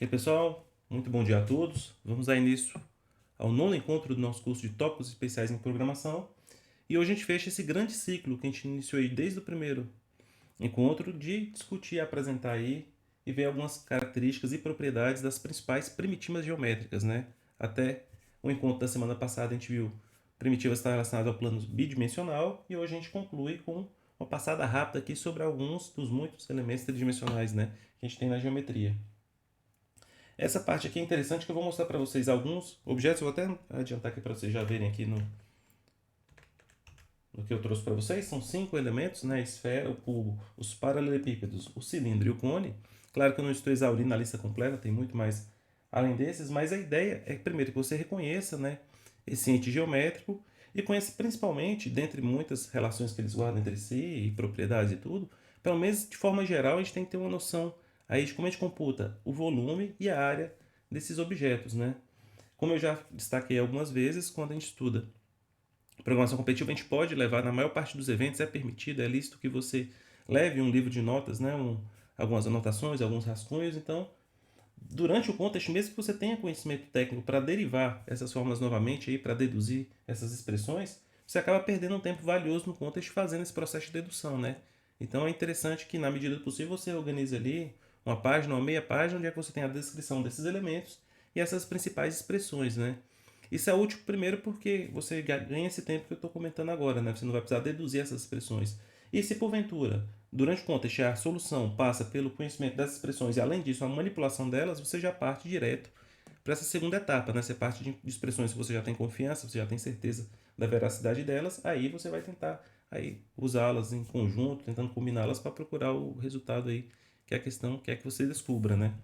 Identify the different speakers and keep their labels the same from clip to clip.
Speaker 1: E aí, pessoal, muito bom dia a todos. Vamos dar início ao nono encontro do nosso curso de tópicos especiais em programação. E hoje a gente fecha esse grande ciclo que a gente iniciou aí desde o primeiro encontro de discutir, apresentar aí e ver algumas características e propriedades das principais primitivas geométricas, né? Até o encontro da semana passada a gente viu primitivas estar relacionadas ao plano bidimensional e hoje a gente conclui com uma passada rápida aqui sobre alguns dos muitos elementos tridimensionais, né, que a gente tem na geometria. Essa parte aqui é interessante que eu vou mostrar para vocês alguns objetos. Eu vou até adiantar aqui para vocês já verem aqui no que eu trouxe para vocês. São 5 elementos, né? A esfera, o cubo, os paralelepípedos, o cilindro e o cone. Claro que eu não estou exaurindo a lista completa, tem muito mais além desses, mas a ideia é, primeiro, que você reconheça, né, esse ente geométrico e conheça principalmente, dentre muitas relações que eles guardam entre si e propriedades e tudo, pelo menos de forma geral, a gente tem que ter uma noção aí de como a gente computa o volume e a área desses objetos, né? Como eu já destaquei algumas vezes, quando a gente estuda programação competitiva, a gente pode levar, na maior parte dos eventos, é permitido, é lícito que você leve um livro de notas, né? Algumas anotações, alguns rascunhos. Então, durante o contexto, mesmo que você tenha conhecimento técnico para derivar essas fórmulas novamente, para deduzir essas expressões, você acaba perdendo um tempo valioso no contexto fazendo esse processo de dedução, né? Então é interessante que, na medida do possível, você organize ali uma página, uma meia página, onde é que você tem a descrição desses elementos e essas principais expressões, né? Isso é útil primeiro porque você ganha esse tempo que eu estou comentando agora, né? Você não vai precisar deduzir essas expressões. E se porventura, durante o contexto, a solução passa pelo conhecimento dessas expressões e além disso a manipulação delas, você já parte direto para essa segunda etapa, né? Você parte de expressões que você já tem confiança, você já tem certeza da veracidade delas, aí você vai tentar aí usá-las em conjunto, tentando combiná-las para procurar o resultado aí que a questão quer que você descubra, né?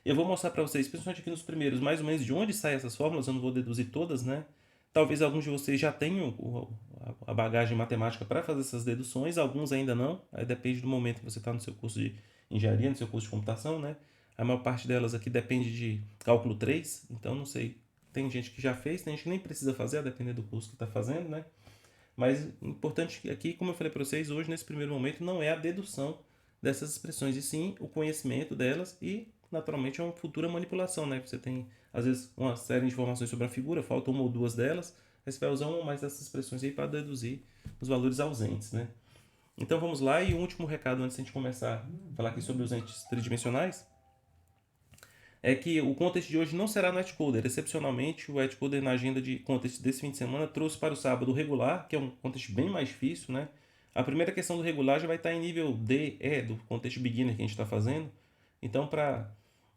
Speaker 1: Eu vou mostrar para vocês, principalmente aqui nos primeiros, mais ou menos de onde saem essas fórmulas, eu não vou deduzir todas, né? Talvez alguns de vocês já tenham a bagagem matemática para fazer essas deduções, alguns ainda não, aí depende do momento que você está no seu curso de engenharia, no seu curso de computação, né? A maior parte delas aqui depende de cálculo 3, então não sei, tem gente que já fez, tem gente que nem precisa fazer, a depender do curso que está fazendo, né? Mas o importante aqui, como eu falei para vocês, hoje nesse primeiro momento não é a dedução dessas expressões, e sim o conhecimento delas e, naturalmente, é uma futura manipulação, né? Você tem, às vezes, uma série de informações sobre a figura, falta uma ou duas delas, aí você vai usar uma ou mais dessas expressões aí para deduzir os valores ausentes, né? Então vamos lá, e o último recado antes de a gente começar a falar aqui sobre os entes tridimensionais é que o contest de hoje não será no Etcoder. Excepcionalmente, o Etcoder na agenda de contest desse fim de semana trouxe para o sábado o regular, que é um contest bem mais difícil, né? A primeira questão do regular já vai estar em nível D, E, do contest beginner que a gente está fazendo. Então, para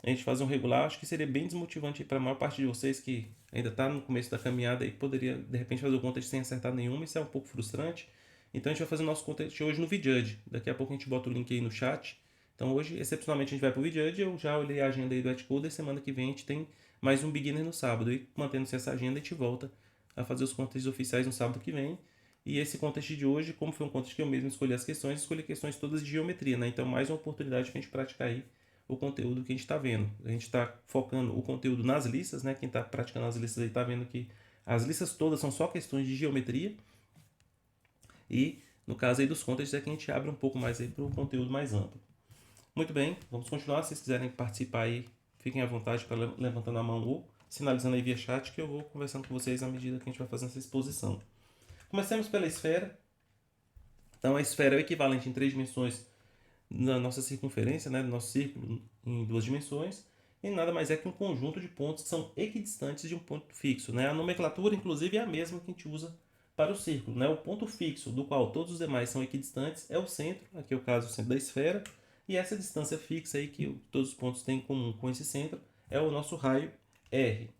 Speaker 1: a gente fazer um regular, acho que seria bem desmotivante para a maior parte de vocês que ainda está no começo da caminhada e poderia, de repente, fazer o contest sem acertar nenhuma. Isso é um pouco frustrante. Então, a gente vai fazer o nosso contest hoje no VJudge. Daqui a pouco a gente bota o link aí no chat. Então hoje, excepcionalmente, a gente vai para o VJudge. Eu já olhei a agenda aí do Etcoder. Semana que vem a gente tem mais um Beginner no sábado. E mantendo-se essa agenda, a gente volta a fazer os contests oficiais no sábado que vem. E esse contest de hoje, como foi um contest que eu mesmo escolhi questões todas de geometria, né? Então mais uma oportunidade para a gente praticar aí o conteúdo que a gente está vendo. A gente está focando o conteúdo nas listas, né? Quem está praticando as listas aí está vendo que as listas todas são só questões de geometria. E no caso aí dos contests é que a gente abre um pouco mais aí para o conteúdo mais amplo. Muito bem, vamos continuar. Se vocês quiserem participar aí, fiquem à vontade para levantando a mão ou sinalizando aí via chat que eu vou conversando com vocês à medida que a gente vai fazendo essa exposição. Comecemos pela esfera. Então a esfera é o equivalente em três dimensões na nossa circunferência, né, do nosso círculo em duas dimensões, e nada mais é que um conjunto de pontos que são equidistantes de um ponto fixo, né? A nomenclatura, inclusive, é a mesma que a gente usa para o círculo, né? O ponto fixo, do qual todos os demais são equidistantes, é o centro, aqui é o caso o centro da esfera, e essa distância fixa aí que todos os pontos têm em comum com esse centro é o nosso raio R.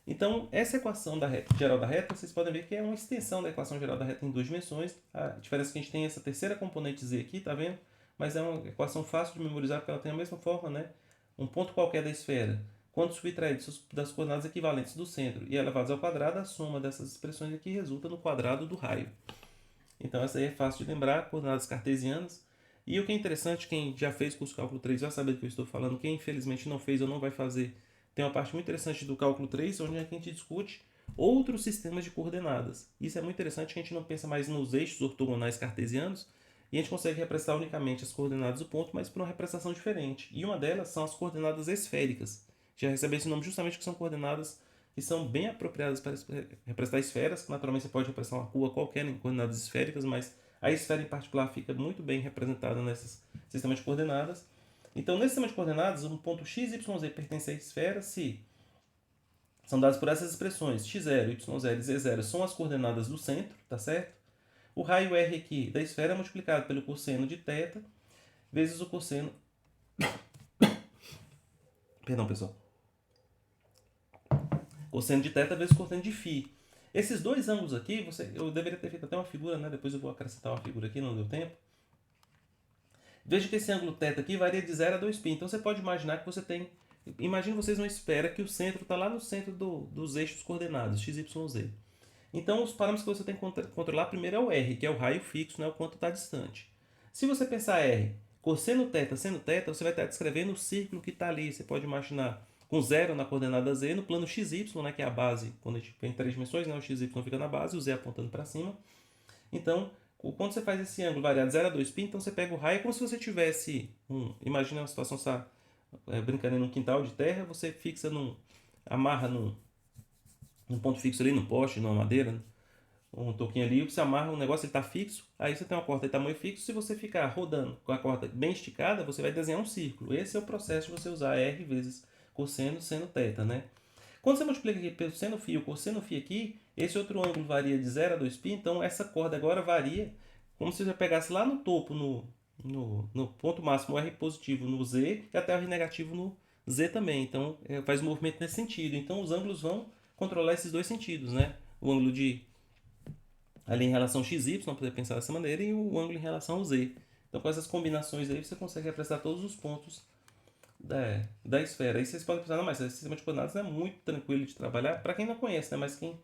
Speaker 1: Então, essa equação da reta, geral da reta, vocês podem ver que é uma extensão da equação geral da reta em duas dimensões. A diferença é que a gente tem essa terceira componente z aqui, tá vendo? Mas é uma equação fácil de memorizar porque ela tem a mesma forma, né? Um ponto qualquer da esfera, quando subtraído das coordenadas equivalentes do centro e elevados ao quadrado, a soma dessas expressões aqui resulta no quadrado do raio. Então, essa aí é fácil de lembrar, coordenadas cartesianas. E o que é interessante, quem já fez curso de cálculo 3 vai saber do que eu estou falando. Quem infelizmente não fez ou não vai fazer, tem uma parte muito interessante do cálculo 3, onde a gente discute outros sistemas de coordenadas. Isso é muito interessante, que a gente não pensa mais nos eixos ortogonais cartesianos, E a gente consegue representar unicamente as coordenadas do ponto, mas por uma representação diferente. E uma delas são as coordenadas esféricas. Já recebe esse nome justamente porque são coordenadas que são bem apropriadas para representar esferas. Naturalmente você pode representar uma rua qualquer em coordenadas esféricas, mas a esfera em particular fica muito bem representada nesses sistemas de coordenadas. Então, nesse sistema de coordenadas, um ponto x, y, z pertence à esfera se são dados por essas expressões. x0, y0 e z0 são as coordenadas do centro, tá certo? O raio r aqui da esfera é multiplicado pelo cosseno de θ vezes o cosseno... Perdão, pessoal. Cosseno de θ vezes cosseno de φ. Esses dois ângulos aqui, eu deveria ter feito até uma figura, né? Depois eu vou acrescentar uma figura aqui, não deu tempo. Veja que esse ângulo θ aqui varia de 0 a 2π. Então você pode imaginar que você tem... Imagine vocês uma esfera que o centro está lá no centro dos eixos coordenados, x, y, z. Então os parâmetros que você tem que controlar primeiro é o r, que é o raio fixo, né? O quanto está distante. Se você pensar r, cosseno θ sendo θ, você vai estar descrevendo o círculo que está ali. Você pode imaginar com 0 na coordenada z, no plano xy, né? Que é a base, quando a gente tem 3 dimensões, né? O xy fica na base, o z apontando para cima. Então, quando você faz esse ângulo variar de 0 a 2π, então você pega o raio como se você tivesse imagina uma situação, brincando num quintal de terra, você amarra num ponto fixo ali, no poste, numa madeira, um toquinho ali, você amarra um negócio, ele está fixo, aí você tem uma corda de tamanho fixo, se você ficar rodando com a corda bem esticada, você vai desenhar um círculo. Esse é o processo de você usar R vezes cosseno, seno, θ, né? Quando você multiplica aqui pelo seno φ e o cosseno φ aqui, esse outro ângulo varia de 0 a 2π, então essa corda agora varia como se você pegasse lá no topo, no ponto máximo R positivo no Z e até o R negativo no Z também. Então faz um movimento nesse sentido. Então os ângulos vão controlar esses dois sentidos, né? O ângulo ali em relação XY, para poder pensar dessa maneira, e o ângulo em relação ao Z. Então com essas combinações aí você consegue representar todos os pontos da esfera. Aí vocês podem pensar, não, mas esse sistema de coordenadas é muito tranquilo de trabalhar para quem não conhece, né? Mas quem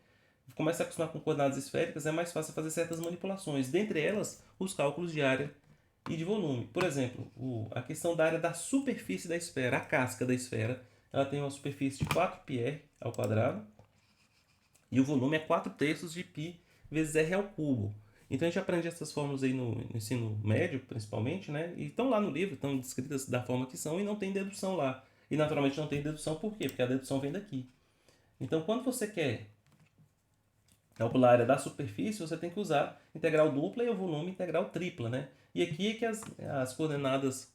Speaker 1: começa a acostumar com coordenadas esféricas é mais fácil fazer certas manipulações, dentre elas os cálculos de área e de volume. Por exemplo, a questão da área da superfície da esfera, a casca da esfera, ela tem uma superfície de 4πr ao quadrado e o volume é 4/3 de π vezes r ao cubo. Então a gente aprende essas fórmulas aí no ensino médio, principalmente, né? E estão lá no livro, estão descritas da forma que são e não tem dedução lá. E naturalmente não tem dedução por quê? Porque a dedução vem daqui. Então quando você quer calcular a área da superfície, você tem que usar integral dupla e o volume integral tripla, né? E aqui é que as coordenadas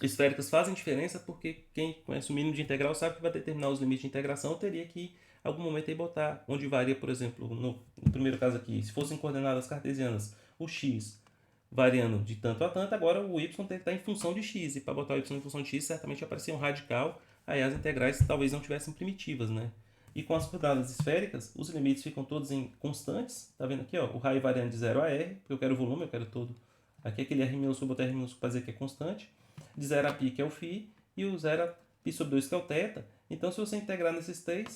Speaker 1: esféricas fazem diferença, porque quem conhece o mínimo de integral sabe que vai determinar os limites de integração. Eu teria que, em algum momento, aí botar onde varia, por exemplo, no primeiro caso aqui, se fossem coordenadas cartesianas, o x variando de tanto a tanto, agora o y tem que estar em função de x. E para botar o y em função de x, certamente aparecia um radical, aí as integrais talvez não tivessem primitivas, né? E com as coordenadas esféricas, os limites ficam todos em constantes. Tá vendo aqui, ó? O raio variando de 0 a r, porque eu quero o volume, eu quero todo. Aqui aquele r minúsculo, botar r minúsculo para dizer que é constante. De 0 a π, que é o φ, e o 0 a π sobre 2, que é o θ. Então, se você integrar nesses três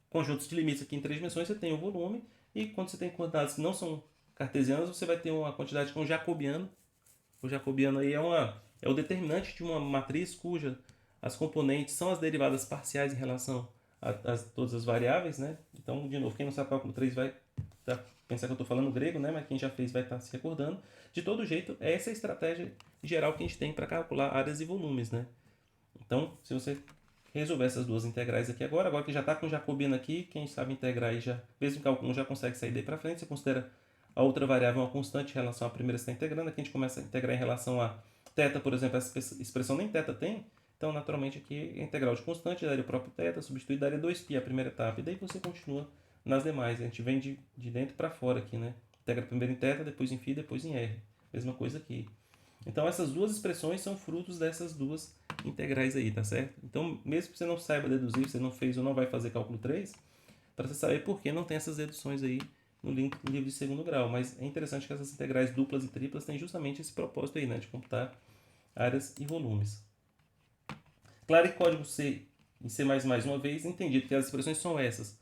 Speaker 1: conjuntos de limites aqui em 3 dimensões, você tem o volume. E quando você tem coordenadas que não são cartesianas, você vai ter uma quantidade com jacobiano. O jacobiano aí é o determinante de uma matriz cuja as componentes são as derivadas parciais em relação a todas as variáveis, né? Então, de novo, quem não sabe cálculo 3 vai pensar que eu estou falando grego, né? Mas quem já fez vai estar se recordando. De todo jeito, essa é a estratégia geral que a gente tem para calcular áreas e volumes, né? Então, se você resolver essas duas integrais aqui agora que já está com o jacobiano aqui, quem sabe integrar aí já, mesmo cálculo já consegue sair daí para frente, você considera a outra variável uma constante em relação à primeira que você está integrando. Aqui a gente começa a integrar em relação a θ, por exemplo, essa expressão nem θ tem, então naturalmente aqui a integral de constante daria o próprio θ, substitui daria 2π a primeira etapa, e daí você continua nas demais. A gente vem de dentro para fora aqui, né? Integra primeiro em θ, depois em φ, depois em r. Mesma coisa aqui. Então essas duas expressões são frutos dessas duas integrais aí, tá certo? Então, mesmo que você não saiba deduzir, você não fez ou não vai fazer cálculo 3, para você saber por que não tem essas deduções aí no livro de segundo grau. Mas é interessante que essas integrais duplas e triplas têm justamente esse propósito aí, né? De computar áreas e volumes. Claro que código C e C++, uma vez, entendido que as expressões são essas.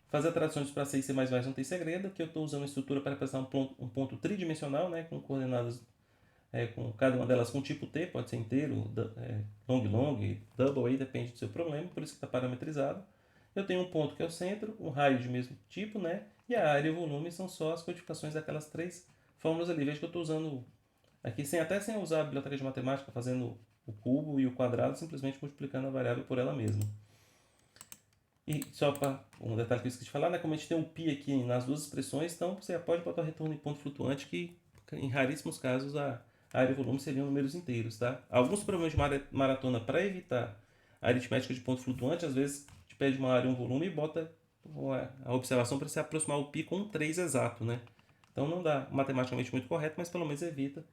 Speaker 1: Fazer traduções para C e C++ não tem segredo, que eu estou usando uma estrutura para representar um ponto tridimensional, né? Com coordenadas, com cada uma delas com tipo T, pode ser inteiro, long, double, aí depende do seu problema, por isso que está parametrizado. Eu tenho um ponto que é o centro, um raio de mesmo tipo, né? E a área e o volume são só as codificações daquelas três fórmulas ali. Veja que eu estou usando Aqui sem usar a biblioteca de matemática, fazendo o cubo e o quadrado, simplesmente multiplicando a variável por ela mesma. E só para um detalhe que eu esqueci de falar, né? Como a gente tem um π aqui nas duas expressões, então você pode botar o retorno em ponto flutuante, que em raríssimos casos a área e o volume seriam números inteiros, tá? Alguns problemas de maratona, para evitar a aritmética de ponto flutuante, às vezes te pede uma área e um volume e bota a observação para se aproximar o π com um 3 exato, né? Então não dá matematicamente muito correto, mas pelo menos evita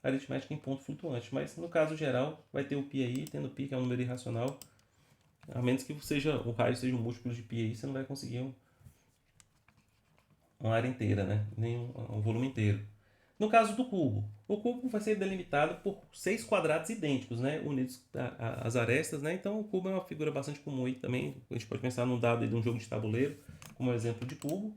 Speaker 1: a aritmética em ponto flutuante. Mas no caso geral, vai ter o π aí, tendo π que é um número irracional, a menos que o raio seja um múltiplo de π aí, você não vai conseguir uma área inteira, né? Nem um volume inteiro. No caso do cubo, o cubo vai ser delimitado por 6 quadrados idênticos, né? Unidos às arestas, né? Então o cubo é uma figura bastante comum aí também. A gente pode pensar num dado de um jogo de tabuleiro, como exemplo de cubo.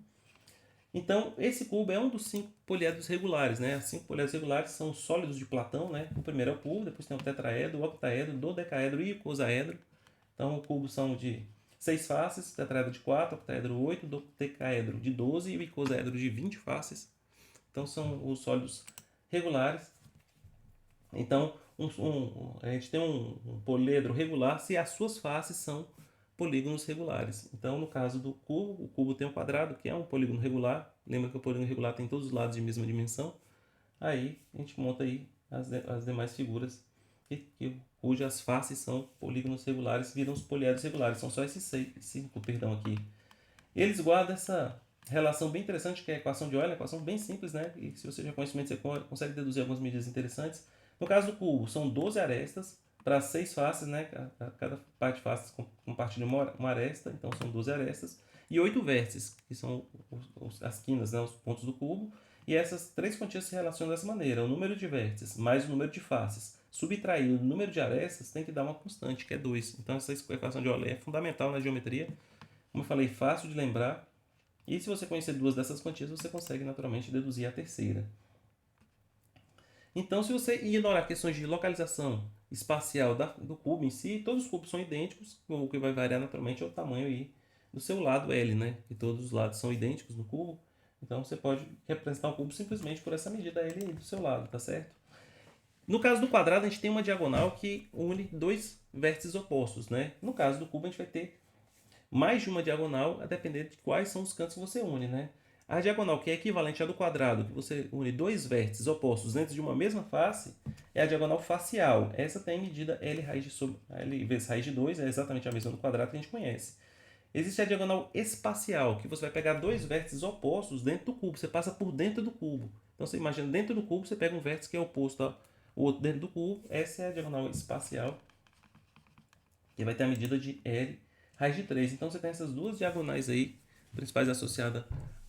Speaker 1: Então, esse cubo é um dos 5 poliedros regulares, né? Os 5 poliedros regulares são os sólidos de Platão, né? O primeiro é o cubo, depois tem o tetraedro, o octaedro, o dodecaedro e o icosaedro. Então, o cubo são de 6 faces, tetraedro de 4, octaedro 8, dodecaedro de 12 e o icosaedro de 20 faces. Então, são os sólidos regulares. Então, a gente tem um poliedro regular se as suas faces são polígonos regulares. Então, no caso do cubo, o cubo tem um quadrado, que é um polígono regular. Lembra que o polígono regular tem todos os lados de mesma dimensão. Aí, a gente monta aí as demais figuras cujas faces são polígonos regulares, viram os poliedros regulares. São só esses 5, perdão, aqui. Eles guardam essa relação bem interessante, que é a equação de Euler, equação bem simples, né? E se você já conhece muito, você consegue deduzir algumas medidas interessantes. No caso do cubo, são 12 arestas para 6 faces, né? Cada parte de face compartilha uma aresta, então são 12 arestas. E 8 vértices, que são as quinas, né? Os pontos do cubo. E essas 3 quantias se relacionam dessa maneira. O número de vértices mais o número de faces subtraído do número de arestas tem que dar uma constante, que é 2. Então essa equação de Euler é fundamental na geometria. Como eu falei, fácil de lembrar. E se você conhecer duas dessas quantias, você consegue naturalmente deduzir a terceira. Então, se você ignorar questões de localização espacial do cubo em si, todos os cubos são idênticos, o que vai variar naturalmente é o tamanho aí do seu lado L, né? E todos os lados são idênticos no cubo. Então, você pode representar o cubo simplesmente por essa medida L aí do seu lado, tá certo? No caso do quadrado, a gente tem uma diagonal que une dois vértices opostos, né? No caso do cubo, a gente vai ter mais de uma diagonal, a depender de quais são os cantos que você une, né? A diagonal que é equivalente à do quadrado, que você une dois vértices opostos dentro de uma mesma face, é a diagonal facial. Essa tem medida L vezes raiz de 2, é exatamente a mesma do quadrado que a gente conhece. Existe a diagonal espacial, que você vai pegar dois vértices opostos dentro do cubo, você passa por dentro do cubo. Então você imagina, dentro do cubo você pega um vértice que é oposto ao outro dentro do cubo, essa é a diagonal espacial, que vai ter a medida de L raiz de 3. Então você tem essas duas diagonais aí, principais associadas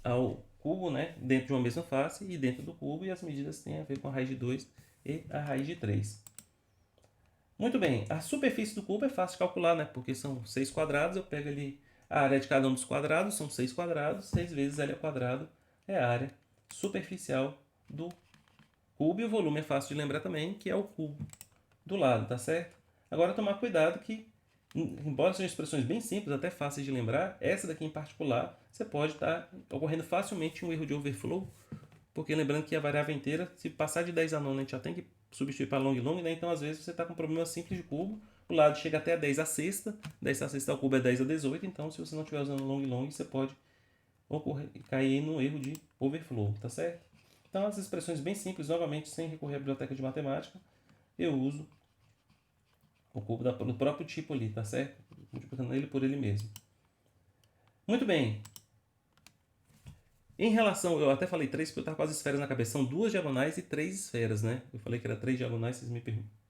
Speaker 1: ao cubo, né? Dentro de uma mesma face e dentro do cubo, e as medidas têm a ver com a raiz de 2 e a raiz de 3. Muito bem, a superfície do cubo é fácil de calcular, né? Porque são 6 quadrados, eu pego ali a área de cada um dos quadrados, são 6 quadrados, 6 vezes L ao quadrado é a área superficial do cubo, e o volume é fácil de lembrar também, que é o cubo do lado, tá certo? Agora tomar cuidado que, embora sejam expressões bem simples, até fáceis de lembrar, essa daqui em particular, você pode estar ocorrendo facilmente um erro de overflow, porque lembrando que a variável inteira, se passar de 10 a 9, a gente já tem que substituir para long long, né? Então às vezes você está com um problema simples de cubo, o lado chega até a 10 a sexta, 10 a sexta ao cubo é 10 a 18, então se você não estiver usando long long, você pode cair no erro de overflow, tá certo? Então as expressões bem simples, novamente, sem recorrer à biblioteca de matemática, eu uso o cubo do próprio tipo ali, tá certo? Multiplicando ele por ele mesmo. Muito bem. Em relação, eu até falei 3 porque eu estava com as esferas na cabeça. São 2 diagonais e 3 esferas, né? Eu falei que era 3 diagonais, vocês me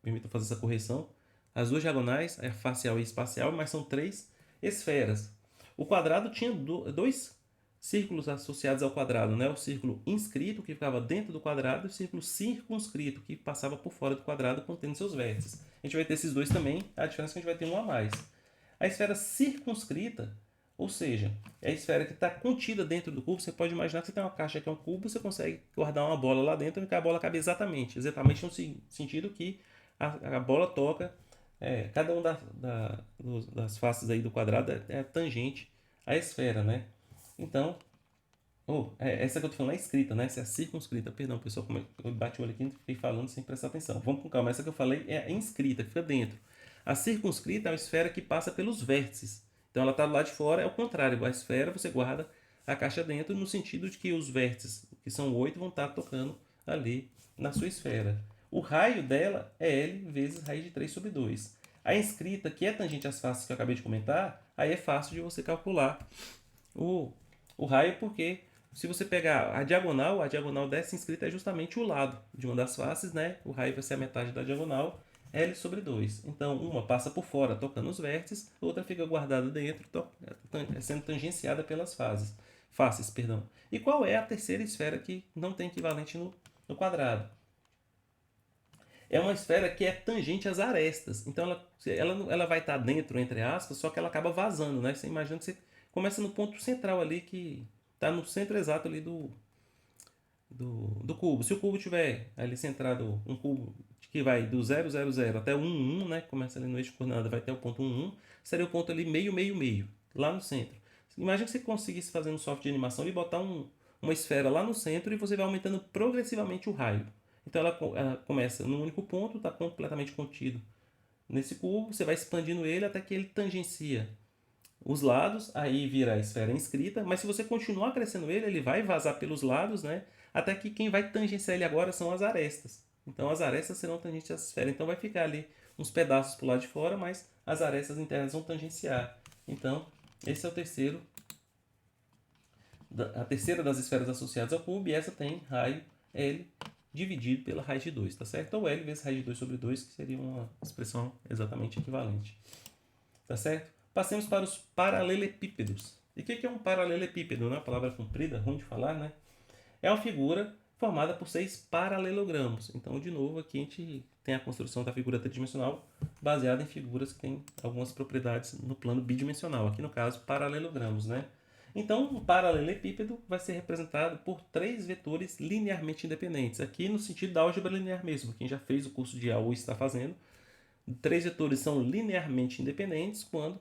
Speaker 1: permitam fazer essa correção. As 2 diagonais é facial e espacial, mas são 3 esferas. O quadrado tinha dois círculos associados ao quadrado, né? O círculo inscrito, que ficava dentro do quadrado, e o círculo circunscrito, que passava por fora do quadrado, contendo seus vértices. A gente vai ter esses dois também, a diferença é que a gente vai ter um a mais. A esfera circunscrita, ou seja, é a esfera que está contida dentro do cubo. Você pode imaginar que você tem uma caixa que é um cubo, você consegue guardar uma bola lá dentro e a bola cabe exatamente no sentido que a bola toca, cada uma das faces aí do quadrado é tangente à esfera, né? Então, essa que eu tô falando é escrita, né? Essa é a circunscrita. Perdão, pessoal, como eu bati o olho aqui e fiquei falando sem prestar atenção. Vamos com calma. Essa que eu falei é a inscrita, fica dentro. A circunscrita é uma esfera que passa pelos vértices. Então ela está do lado de fora, é o contrário. A esfera você guarda a caixa dentro no sentido de que os vértices, que são 8, vão estar tocando ali na sua esfera. O raio dela é L vezes raiz de 3 sobre 2. A inscrita, que é tangente às faces que eu acabei de comentar, aí é fácil de você calcular o, o raio, porque se você pegar a diagonal dessa inscrita é justamente o lado de uma das faces, né? O raio vai ser a metade da diagonal, L sobre 2. Então, uma passa por fora, tocando os vértices, outra fica guardada dentro, sendo tangenciada pelas faces. Perdão. E qual é a terceira esfera que não tem equivalente no quadrado? É uma esfera que é tangente às arestas. Então ela vai estar dentro, entre aspas, só que ela acaba vazando, né? Você imagina que você começa no ponto central ali, que está no centro exato ali do cubo. Se o cubo tiver ali centrado, um cubo que vai do 0, 0, 0 até 1, 1, né? Começa ali no eixo de coordenada, vai até o ponto 1, 1, seria o ponto ali meio, meio, meio, lá no centro. Imagina que você conseguisse fazer um software de animação e botar uma esfera lá no centro e você vai aumentando progressivamente o raio. Então ela começa num único ponto, está completamente contido nesse cubo, você vai expandindo ele até que ele tangencia os lados, aí vira a esfera inscrita, mas se você continuar crescendo ele, ele vai vazar pelos lados, né? Até que quem vai tangenciar ele agora são as arestas. Então as arestas serão tangentes à esfera. Então vai ficar ali uns pedaços para o lado de fora, mas as arestas internas vão tangenciar. Então, esse é a terceira das esferas associadas ao cubo, e essa tem raio L dividido pela raiz de 2, tá certo? Ou L vezes raiz de 2 sobre 2, que seria uma expressão exatamente equivalente. Tá certo? Passemos para os paralelepípedos. E o que é um paralelepípedo? Uma palavra comprida, ruim de falar, né? É uma figura formada por 6 paralelogramos. Então, de novo, aqui a gente tem a construção da figura tridimensional baseada em figuras que têm algumas propriedades no plano bidimensional. Aqui, no caso, paralelogramos, né? Então, um paralelepípedo vai ser representado por 3 vetores linearmente independentes. Aqui no sentido da álgebra linear mesmo. Quem já fez o curso de AU está fazendo. 3 vetores são linearmente independentes quando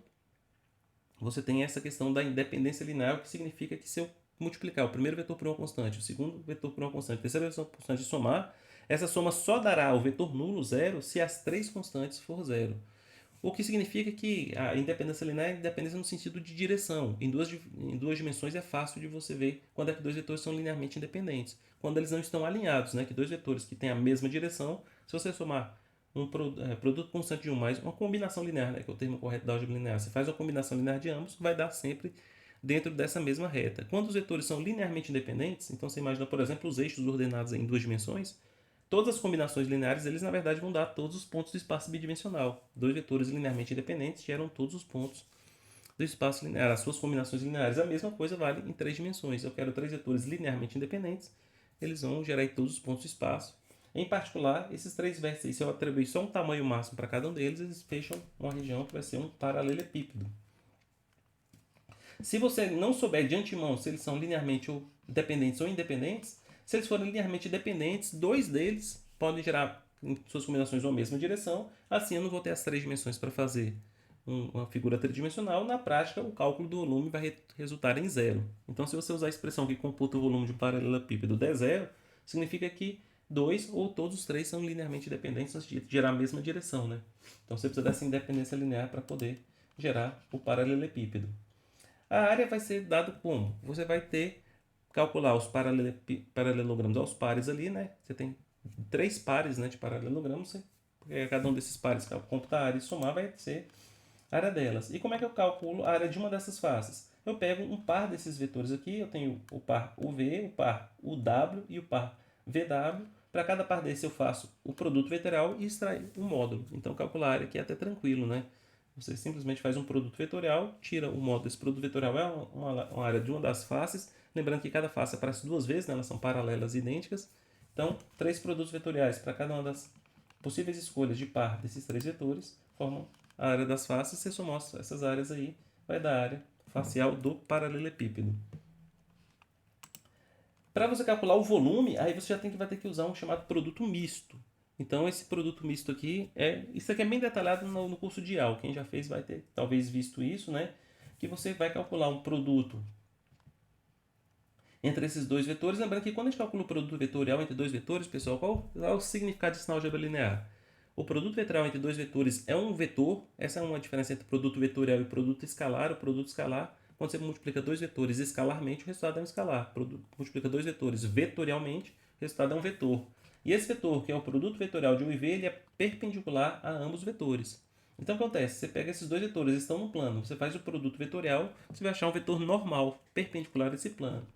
Speaker 1: você tem essa questão da independência linear, o que significa que se eu multiplicar o primeiro vetor por uma constante, o segundo vetor por uma constante, a terceira vetor por uma constante e somar, essa soma só dará o vetor nulo zero se as 3 constantes for zero. O que significa que a independência linear é independência no sentido de direção. Em duas dimensões é fácil de você ver quando é que dois vetores são linearmente independentes. Quando eles não estão alinhados, né? Que dois vetores que têm a mesma direção, se você somar produto constante de um mais uma combinação linear, né? Que é o termo correto da álgebra linear. Você faz uma combinação linear de ambos, vai dar sempre dentro dessa mesma reta. Quando os vetores são linearmente independentes, então você imagina, por exemplo, os eixos ordenados em duas dimensões, todas as combinações lineares, eles na verdade vão dar todos os pontos do espaço bidimensional. Dois vetores linearmente independentes geram todos os pontos do espaço linear. As suas combinações lineares, a mesma coisa vale em 3 dimensões. Eu quero 3 vetores linearmente independentes, eles vão gerar todos os pontos do espaço. Em particular, esses 3 vértices, se eu atribuir só um tamanho máximo para cada um deles, eles fecham uma região que vai ser um paralelepípedo. Se você não souber de antemão se eles são linearmente dependentes ou independentes, se eles forem linearmente dependentes, 2 deles podem gerar em suas combinações uma mesma direção. Assim eu não vou ter as 3 dimensões para fazer uma figura tridimensional. Na prática, o cálculo do volume vai resultar em zero. Então, se você usar a expressão que computa o volume de um paralelepípedo der zero, significa que 2 ou todos os 3 são linearmente dependentes antes de gerar a mesma direção, né? Então, você precisa dessa independência linear para poder gerar o paralelepípedo. A área vai ser dado como? Você vai calcular os paralelogramos aos pares ali, né? Você tem 3 pares, né, de paralelogramos, cada um desses pares computar a área e somar vai ser a área delas. E como é que eu calculo a área de uma dessas faces? Eu pego um par desses vetores aqui, eu tenho o par UV, o par UW e o par VW. Para cada par desse eu faço o produto vetorial e extraio o módulo. Então calcular a área aqui é até tranquilo, né? Você simplesmente faz um produto vetorial, tira o módulo desse produto vetorial, é uma área de uma das faces. Lembrando que cada face aparece 2 vezes, né? Elas são paralelas e idênticas. Então, 3 produtos vetoriais para cada uma das possíveis escolhas de par desses 3 vetores formam a área das faces. Você só mostra essas áreas aí, vai dar a área facial do paralelepípedo. Para você calcular o volume, aí você vai ter que usar um chamado produto misto. Então, esse produto misto aqui, isso aqui é bem detalhado no curso de AL. Quem já fez vai ter talvez visto isso, né? Que você vai calcular um produto entre esses dois vetores. Lembrando que quando a gente calcula o produto vetorial entre dois vetores, pessoal, qual é o significado de sinal de álgebra linear? O produto vetorial entre dois vetores é um vetor. Essa é uma diferença entre produto vetorial e produto escalar. O produto escalar, quando você multiplica dois vetores escalarmente, o resultado é um escalar. Multiplica dois vetores vetorialmente, o resultado é um vetor. E esse vetor, que é o produto vetorial de U e V, ele é perpendicular a ambos os vetores. Então o que acontece? Você pega esses dois vetores, eles estão no plano, você faz o produto vetorial, você vai achar um vetor normal, perpendicular a esse plano.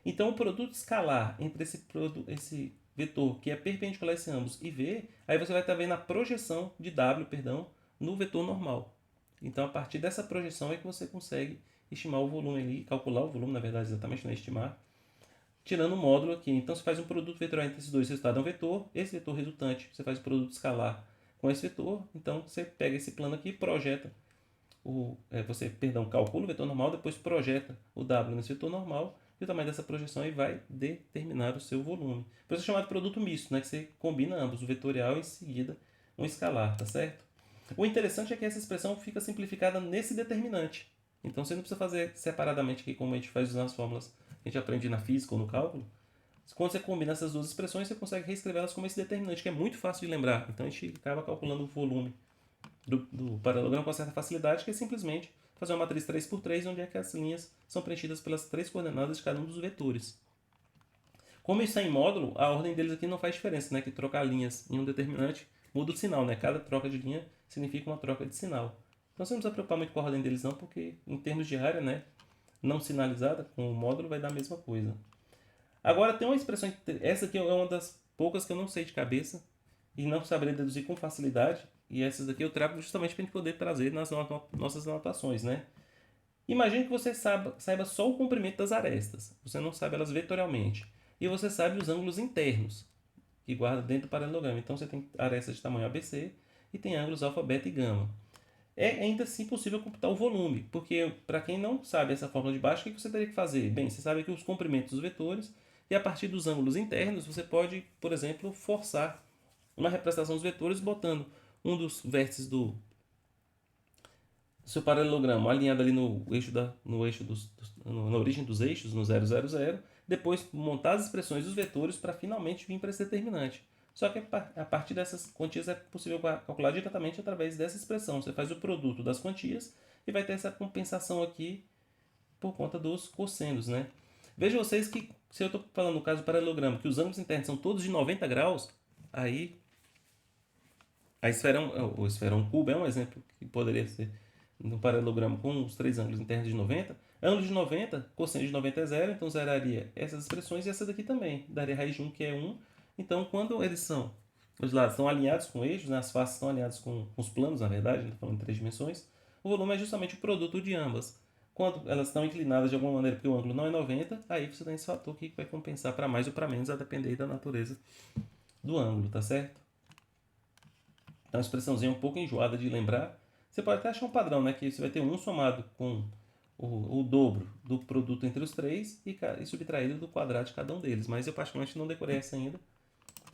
Speaker 1: Então o produto escalar entre esse vetor que é perpendicular a esse ambos e V, aí você vai estar vendo a projeção de W, perdão, no vetor normal. Então a partir dessa projeção é que você consegue estimar o volume ali, calcular o volume, na verdade, exatamente, não é estimar, tirando o módulo aqui. Então você faz um produto vetorial entre esses dois, o resultado é um vetor, esse vetor resultante, você faz o produto escalar com esse vetor, então você pega esse plano aqui e projeta calcula o vetor normal, depois projeta o W nesse vetor normal, e o tamanho dessa projeção aí vai determinar o seu volume. Por isso é chamado produto misto, né, que você combina ambos, o vetorial e em seguida um escalar, tá certo? O interessante é que essa expressão fica simplificada nesse determinante. Então você não precisa fazer separadamente aqui como a gente faz nas fórmulas que a gente aprende na física ou no cálculo. Quando você combina essas duas expressões, você consegue reescrevê-las como esse determinante, que é muito fácil de lembrar. Então a gente acaba calculando o volume do paralelogramo com certa facilidade, que é simplesmente fazer uma matriz 3x3, onde é que as linhas são preenchidas pelas três coordenadas de cada um dos vetores. Como isso é em módulo, a ordem deles aqui não faz diferença, né? Que trocar linhas em um determinante muda o sinal, né? Cada troca de linha significa uma troca de sinal. Então você não precisa preocupar muito com a ordem deles não, porque em termos de área, né, não sinalizada, com o módulo vai dar a mesma coisa. Agora tem uma expressão, essa aqui é uma das poucas que eu não sei de cabeça e não saberia deduzir com facilidade, e essas daqui eu trago justamente para a gente poder trazer nas nossas anotações, né? Imagine que você saiba só o comprimento das arestas, você não sabe elas vetorialmente, e você sabe os ângulos internos que guarda dentro do paralelogramo. Então você tem arestas de tamanho ABC e tem ângulos alfa, beta e gama. É ainda assim possível computar o volume, porque para quem não sabe essa fórmula de baixo, o que você teria que fazer? Bem, você sabe aqui os comprimentos dos vetores, e a partir dos ângulos internos você pode, por exemplo, forçar uma representação dos vetores botando um dos vértices do seu paralelogramo alinhado ali na origem dos eixos, no 0, 0, 0, depois montar as expressões dos vetores para finalmente vir para esse determinante. Só que a partir dessas quantias é possível calcular diretamente através dessa expressão. Você faz o produto das quantias e vai ter essa compensação aqui por conta dos cossenos, né? Vejam vocês que, se eu estou falando no caso do paralelogramo, que os ângulos internos são todos de 90 graus, aí o esferão cubo é um exemplo que poderia ser no paralelogramo com os três ângulos internos de 90. Ângulo de 90, cosseno de 90 é zero, então zeraria essas expressões e essa daqui também. Daria raiz de 1, que é 1. Então, quando os lados estão alinhados com eixos, né, as faces estão alinhadas com os planos, na verdade, a gente está falando em três dimensões, o volume é justamente o produto de ambas. Quando elas estão inclinadas de alguma maneira porque o ângulo não é 90, aí você tem esse fator que vai compensar para mais ou para menos, a depender da natureza do ângulo, tá certo? Então, a expressãozinha é um pouco enjoada de lembrar. Você pode até achar um padrão, né? Que você vai ter 1 somado com o dobro do produto entre os três e subtraído do quadrado de cada um deles. Mas eu particularmente não decorei essa ainda.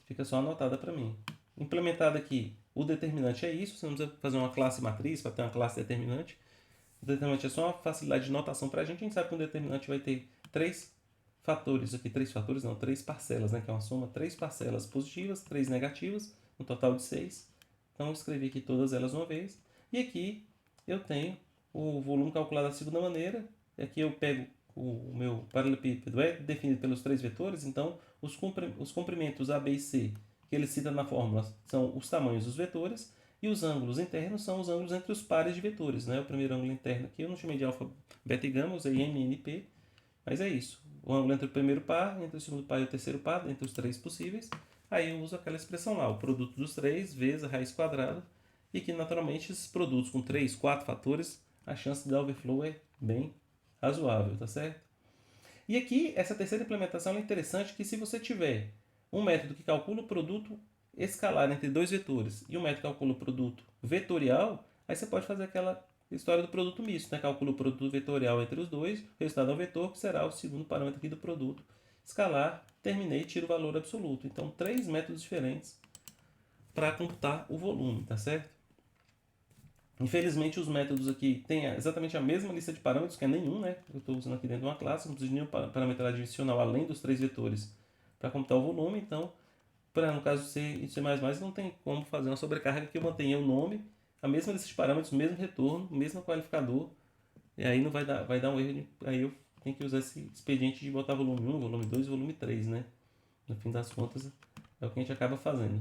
Speaker 1: Fica só anotada para mim. Implementado aqui, o determinante é isso. Você não precisa fazer uma classe matriz para ter uma classe determinante. O determinante é só uma facilidade de notação para a gente. A gente sabe que um determinante vai ter três fatores aqui. Três fatores não, três parcelas, né? Que é uma soma. Três parcelas positivas, três negativas. Um total de 6. Então eu escrevi aqui todas elas uma vez. E aqui eu tenho o volume calculado da segunda maneira. E aqui eu pego o meu paralelepípedo é definido pelos três vetores. Então os comprimentos A, B e C que ele cita na fórmula são os tamanhos dos vetores. E os ângulos internos são os ângulos entre os pares de vetores. Né? O primeiro ângulo interno aqui eu não chamei de alfa, beta e gama, usei MNP. Mas é isso. O ângulo entre o primeiro par, entre o segundo par e o terceiro par, entre os três possíveis. Aí eu uso aquela expressão lá, o produto dos três vezes a raiz quadrada, e que naturalmente esses produtos com 3, 4 fatores, a chance de dar overflow é bem razoável, tá certo? E aqui, essa terceira implementação é interessante que se você tiver um método que calcula o produto escalar entre dois vetores e um método que calcula o produto vetorial, aí você pode fazer aquela história do produto misto, né? Calcula o produto vetorial entre os dois, o resultado é o vetor, que será o segundo parâmetro aqui do produto escalar, terminei e tiro o valor absoluto. Então, três métodos diferentes para computar o volume, tá certo? Infelizmente, os métodos aqui têm exatamente a mesma lista de parâmetros, que é nenhum, né? Eu estou usando aqui dentro de uma classe, não preciso de nenhum parâmetro adicional além dos 3 vetores para computar o volume. Então, no caso C e C++, não tem como fazer uma sobrecarga que eu mantenha o nome, a mesma lista de parâmetros, o mesmo retorno, o mesmo qualificador, e aí não vai dar um erro. Aí eu tenho que usar esse expediente de botar volume 1, volume 2 e volume 3, né? No fim das contas, é o que a gente acaba fazendo.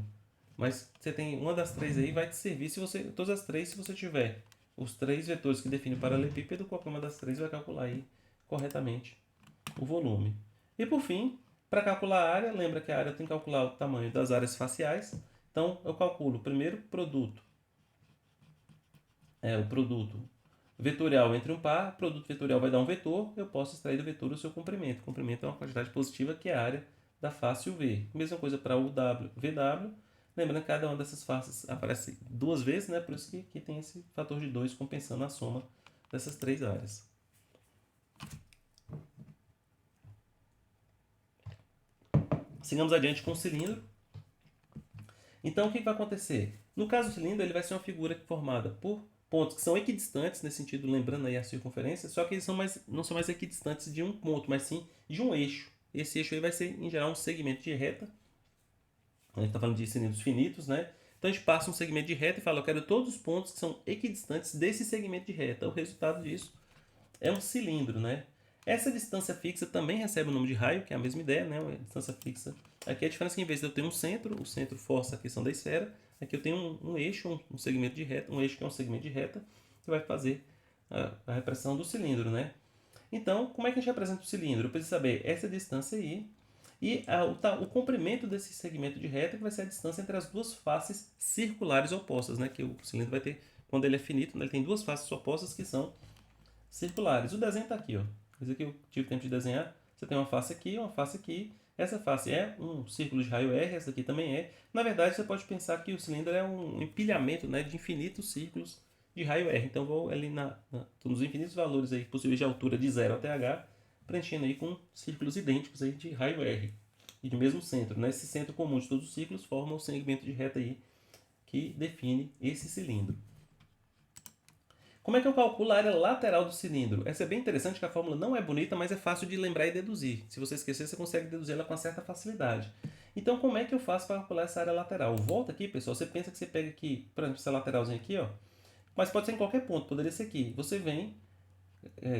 Speaker 1: Mas você tem uma das três aí, vai te servir se você. Todas as três, se você tiver os 3 vetores que definem o paralelepípedo, qualquer uma das três vai calcular aí corretamente o volume. E por fim, para calcular a área, lembra que a área tem que calcular o tamanho das áreas faciais. Então eu calculo primeiro o produto vetorial entre um par, produto vetorial vai dar um vetor, eu posso extrair do vetor o seu comprimento. O comprimento é uma quantidade positiva que é a área da face UV. Mesma coisa para o VW. Lembrando que cada uma dessas faces aparece 2 vezes, né? Por isso que tem esse fator de 2 compensando a soma dessas 3 áreas. Sigamos adiante com o cilindro. Então, o que vai acontecer? No caso do cilindro, ele vai ser uma figura formada por pontos que são equidistantes, nesse sentido, lembrando aí a circunferência, só que eles não são mais equidistantes de um ponto, mas sim de um eixo. Esse eixo aí vai ser, em geral, um segmento de reta. A gente está falando de cilindros finitos, né? Então a gente passa um segmento de reta e fala, eu quero todos os pontos que são equidistantes desse segmento de reta. O resultado disso é um cilindro, né? Essa distância fixa também recebe o nome de raio, que é a mesma ideia, né? Uma distância fixa. Aqui a diferença é que em vez de eu ter um centro, o centro força a questão da esfera, aqui eu tenho um eixo, um segmento de reta, um eixo que é um segmento de reta, que vai fazer a repressão do cilindro, né? Então, como é que a gente representa o cilindro? Eu preciso saber essa distância aí e o comprimento desse segmento de reta, que vai ser a distância entre as duas faces circulares opostas, né? Que o cilindro vai ter, quando ele é finito, ele tem duas faces opostas que são circulares. O desenho está aqui, ó. Isso aqui eu tive tempo de desenhar. Você tem uma face aqui, uma face aqui. Essa face é um círculo de raio R, essa aqui também é. Na verdade, você pode pensar que o cilindro é um empilhamento, né, de infinitos círculos de raio R. Então, vou ali nos infinitos valores aí, possíveis de altura de 0 até H, preenchendo aí com círculos idênticos aí de raio R. E de mesmo centro, né? Esse centro comum de todos os círculos forma o segmento de reta aí que define esse cilindro. Como é que eu calculo a área lateral do cilindro? Essa é bem interessante, que a fórmula não é bonita, mas é fácil de lembrar e deduzir. Se você esquecer, você consegue deduzir ela com certa facilidade. Então, como é que eu faço para calcular essa área lateral? Volta aqui, pessoal. Você pensa que você pega aqui, por exemplo, essa lateralzinha aqui, ó. Mas pode ser em qualquer ponto, poderia ser aqui. Você vem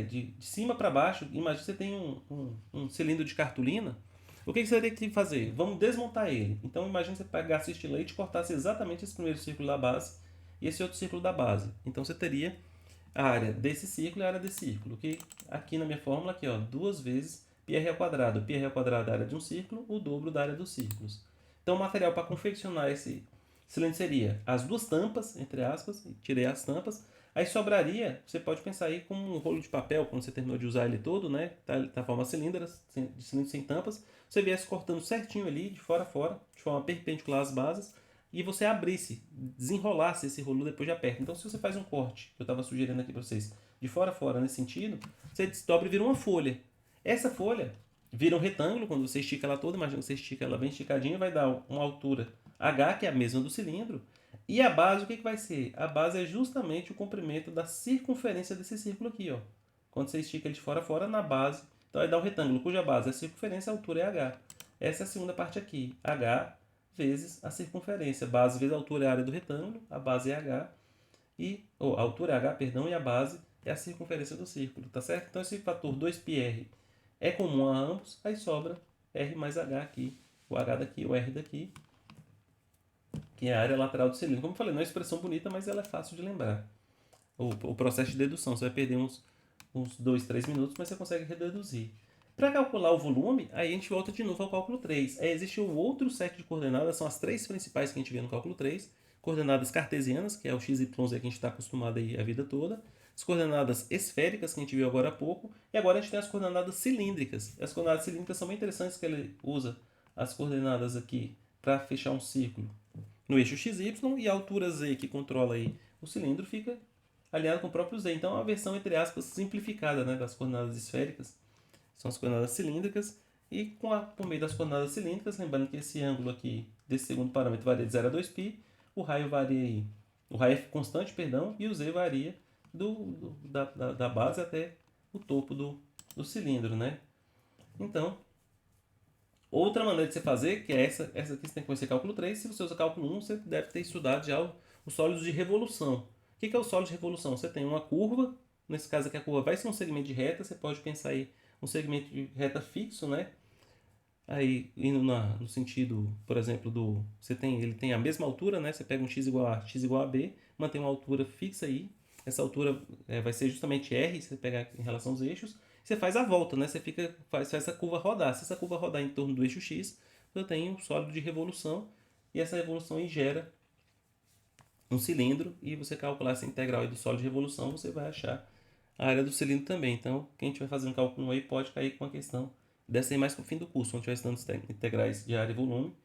Speaker 1: de cima para baixo, imagina que você tem um cilindro de cartolina. O que você teria que fazer? Vamos desmontar ele. Então, imagina que você pegasse este leite e cortasse exatamente esse primeiro círculo da base e esse outro círculo da base. Então, você teria a área desse círculo e a área desse círculo, que aqui na minha fórmula, aqui, ó, 2 vezes πr ao quadrado. Πr ao quadrado é a área de um círculo, o dobro da área dos círculos. Então, o material para confeccionar esse cilindro seria as duas tampas, entre aspas, tirei as tampas. Aí sobraria, você pode pensar aí como um rolo de papel, quando você terminou de usar ele todo, né? Tá forma cilindro sem tampas. Você viesse cortando certinho ali, de fora a fora, de forma perpendicular às bases, e você abrisse, desenrolasse esse rolo depois de aperto. Então, se você faz um corte, que eu estava sugerindo aqui para vocês, de fora a fora nesse sentido, você desdobra e vira uma folha. Essa folha vira um retângulo, quando você estica ela toda, imagina que você estica ela bem esticadinha, vai dar uma altura H, que é a mesma do cilindro, e a base, o que vai ser? A base é justamente o comprimento da circunferência desse círculo aqui, ó. Quando você estica ele de fora a fora, na base, então vai dar um retângulo cuja base é a circunferência, a altura é H. Essa é a segunda parte aqui, H vezes a circunferência. Base vezes a altura é a área do retângulo, a base é H, a altura é H, perdão, e a base é a circunferência do círculo, tá certo? Então esse fator 2πr é comum a ambos, aí sobra R mais H aqui, o H daqui, o R daqui, que é a área lateral do cilindro. Como eu falei, não é uma expressão bonita, mas ela é fácil de lembrar. O processo de dedução, você vai perder uns 2, 3 minutos, mas você consegue rededuzir. Para calcular o volume, aí a gente volta de novo ao cálculo 3. Existe o outro set de coordenadas, são as três principais que a gente vê no cálculo 3. Coordenadas cartesianas, que é o x, y, z que a gente está acostumado aí a vida toda. As coordenadas esféricas, que a gente viu agora há pouco. E agora a gente tem as coordenadas cilíndricas. As coordenadas cilíndricas são bem interessantes, que ele usa as coordenadas aqui para fechar um círculo no eixo XY, e a altura Z, que controla aí o cilindro, fica alinhado com o próprio Z. Então é uma versão, entre aspas, simplificada, né, das coordenadas esféricas. São as coordenadas cilíndricas. E por meio das coordenadas cilíndricas, lembrando que esse ângulo aqui desse segundo parâmetro varia de 0 a 2π, o raio varia aí O raio é constante, perdão, e o Z varia da base até o topo do cilindro, né? Então, outra maneira de você fazer, que é essa aqui você tem que conhecer cálculo 3. Se você usa cálculo 1, você deve ter estudado já os sólidos de revolução. O que é o sólido de revolução? Você tem uma curva, nesse caso aqui a curva vai ser um segmento de reta, você pode pensar aí um segmento de reta fixo, né? Aí indo no sentido, por exemplo, ele tem a mesma altura, né? Você pega um x igual a b, mantém uma altura fixa aí. Essa altura vai ser justamente r, você pega em relação aos eixos. Você faz a volta, né? Você faz essa curva rodar. Se essa curva rodar em torno do eixo x, você tem um sólido de revolução e essa revolução aí gera um cilindro e você calcular essa integral aí do sólido de revolução, você vai achar a área do cilindro também. Então, quem estiver fazendo cálculo aí pode cair com a questão dessa aí mais para o fim do curso, quando estiver estudando integrais de área e volume.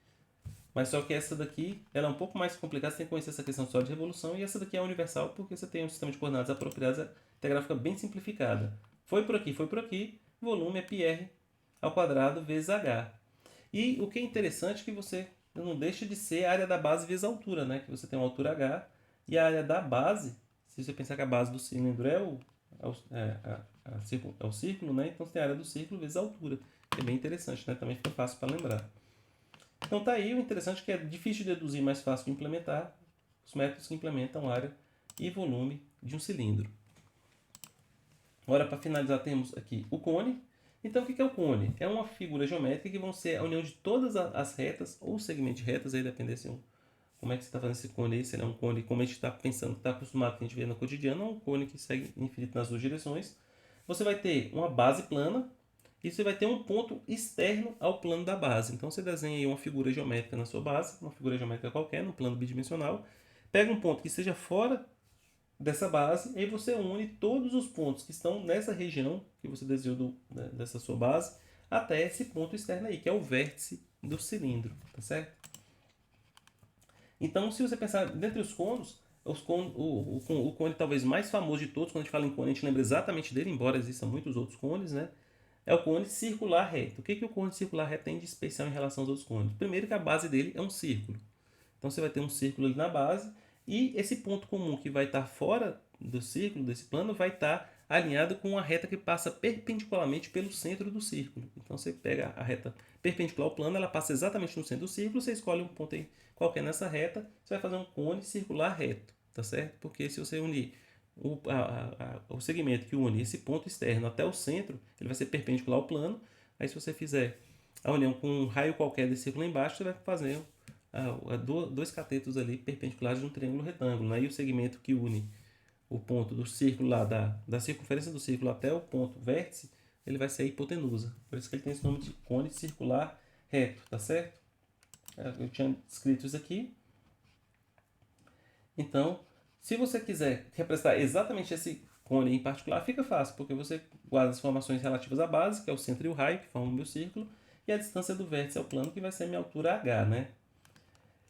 Speaker 1: Mas só que essa daqui ela é um pouco mais complicada, você tem que conhecer essa questão só de revolução, e essa daqui é universal porque você tem um sistema de coordenadas apropriadas, a integral fica bem simplificada. Foi por aqui, volume é πr ao quadrado vezes h. E o que é interessante é que você não deixa de ser a área da base vezes a altura, né? Que você tem uma altura h, e a área da base, se você pensar que a base do cilindro é o círculo, né? Então você tem a área do círculo vezes a altura. É bem interessante, né? Também fica fácil para lembrar. Então tá aí o interessante, que é difícil de deduzir, mais fácil de implementar, os métodos que implementam área e volume de um cilindro. Agora, para finalizar, temos aqui o cone. Então, o que é o cone? É uma figura geométrica que vão ser a união de todas as retas, ou segmentos de retas, aí depende se como é que você está fazendo esse cone aí, se ele é um cone como a gente está pensando, está acostumado, que a gente vê no cotidiano, ou um cone que segue infinito nas duas direções. Você vai ter uma base plana, e você vai ter um ponto externo ao plano da base. Então você desenha aí uma figura geométrica na sua base, uma figura geométrica qualquer, no plano bidimensional. Pega um ponto que esteja fora dessa base, e aí você une todos os pontos que estão nessa região que você desenhou dessa sua base, até esse ponto externo aí, que é o vértice do cilindro, tá certo? Então, se você pensar dentre os conos, o cone talvez mais famoso de todos, quando a gente fala em cone, a gente lembra exatamente dele, embora existam muitos outros cones, né? É o cone circular reto. O que o cone circular reto tem de especial em relação aos outros cones? Primeiro que a base dele é um círculo. Então você vai ter um círculo ali na base, e esse ponto comum que vai estar fora do círculo, desse plano, vai estar alinhado com uma reta que passa perpendicularmente pelo centro do círculo. Então você pega a reta perpendicular ao plano, ela passa exatamente no centro do círculo, você escolhe um ponto aí qualquer nessa reta, você vai fazer um cone circular reto, tá certo? Porque se você unir o segmento que une esse ponto externo até o centro, ele vai ser perpendicular ao plano. Aí se você fizer a união com um raio qualquer desse círculo lá embaixo, você vai fazer dois catetos ali perpendiculares de um triângulo retângulo. Aí o segmento que une o ponto do círculo lá, da circunferência do círculo até o ponto vértice, ele vai ser a hipotenusa. Por isso que ele tem esse nome de cone circular reto, tá certo? Eu tinha escrito isso aqui. Então, se você quiser representar exatamente esse cone em particular, fica fácil, porque você guarda as informações relativas à base, que é o centro e o raio, que formam o meu círculo, e a distância do vértice ao plano, que vai ser a minha altura h, né?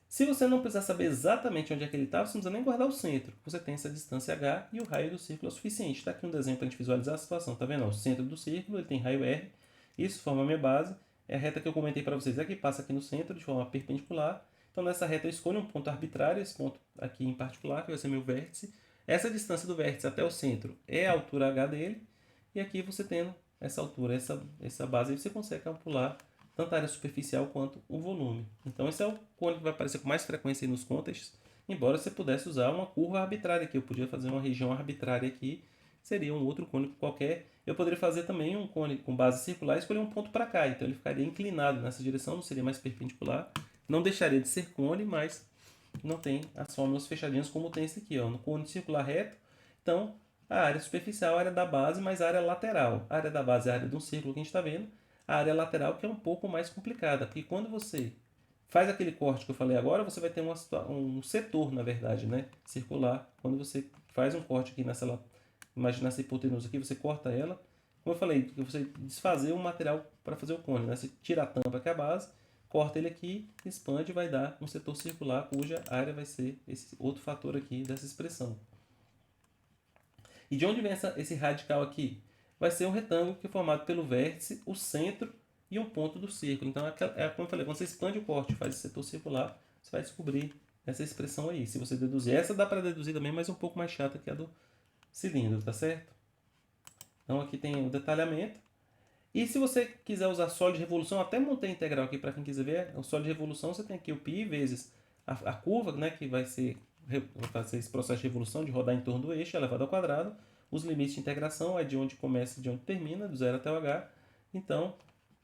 Speaker 1: Se você não precisar saber exatamente onde é que ele está, você não precisa nem guardar o centro. Você tem essa distância h e o raio do círculo é o suficiente. Está aqui um desenho para a gente visualizar a situação. Tá vendo? O centro do círculo ele tem raio r. Isso forma a minha base. É a reta que eu comentei para vocês. É que passa aqui no centro de forma perpendicular. Então nessa reta eu escolho um ponto arbitrário, esse ponto aqui em particular, que vai ser meu vértice. Essa distância do vértice até o centro é a altura h dele. E aqui você tendo essa altura, essa base, aí você consegue calcular tanto a área superficial quanto o volume. Então esse é o cone que vai aparecer com mais frequência nos contextos, embora você pudesse usar uma curva arbitrária aqui. Eu podia fazer uma região arbitrária aqui, seria um outro cone qualquer. Eu poderia fazer também um cone com base circular e escolher um ponto para cá, então ele ficaria inclinado nessa direção, não seria mais perpendicular. Não deixaria de ser cone, mas não tem as fórmulas fechadinhas como tem esse aqui, ó, no cone circular reto. Então a área superficial é a área da base, mas a área lateral. A área da base é a área de um círculo que a gente está vendo. A área lateral que é um pouco mais complicada, porque quando você faz aquele corte que eu falei agora, você vai ter um setor, na verdade, né, circular. Quando você faz um corte aqui imagina essa hipotenusa aqui, você corta ela. Como eu falei, você desfazer o material para fazer o cone, né? Você tira a tampa que é a base, corta ele aqui, expande e vai dar um setor circular, cuja área vai ser esse outro fator aqui dessa expressão. E de onde vem esse radical aqui? Vai ser um retângulo que é formado pelo vértice, o centro e um ponto do círculo. Então, como eu falei, quando você expande o corte e faz esse setor circular, você vai descobrir essa expressão aí, se você deduzir. Essa dá para deduzir também, mas é um pouco mais chata que a do cilindro, tá certo? Então aqui tem o detalhamento. E se você quiser usar sólido de revolução, até montei a integral aqui para quem quiser ver, o sólido de revolução você tem aqui o π vezes a curva, né, que vai fazer esse processo de revolução, de rodar em torno do eixo elevado ao quadrado. Os limites de integração é de onde começa e de onde termina, do zero até o h. Então,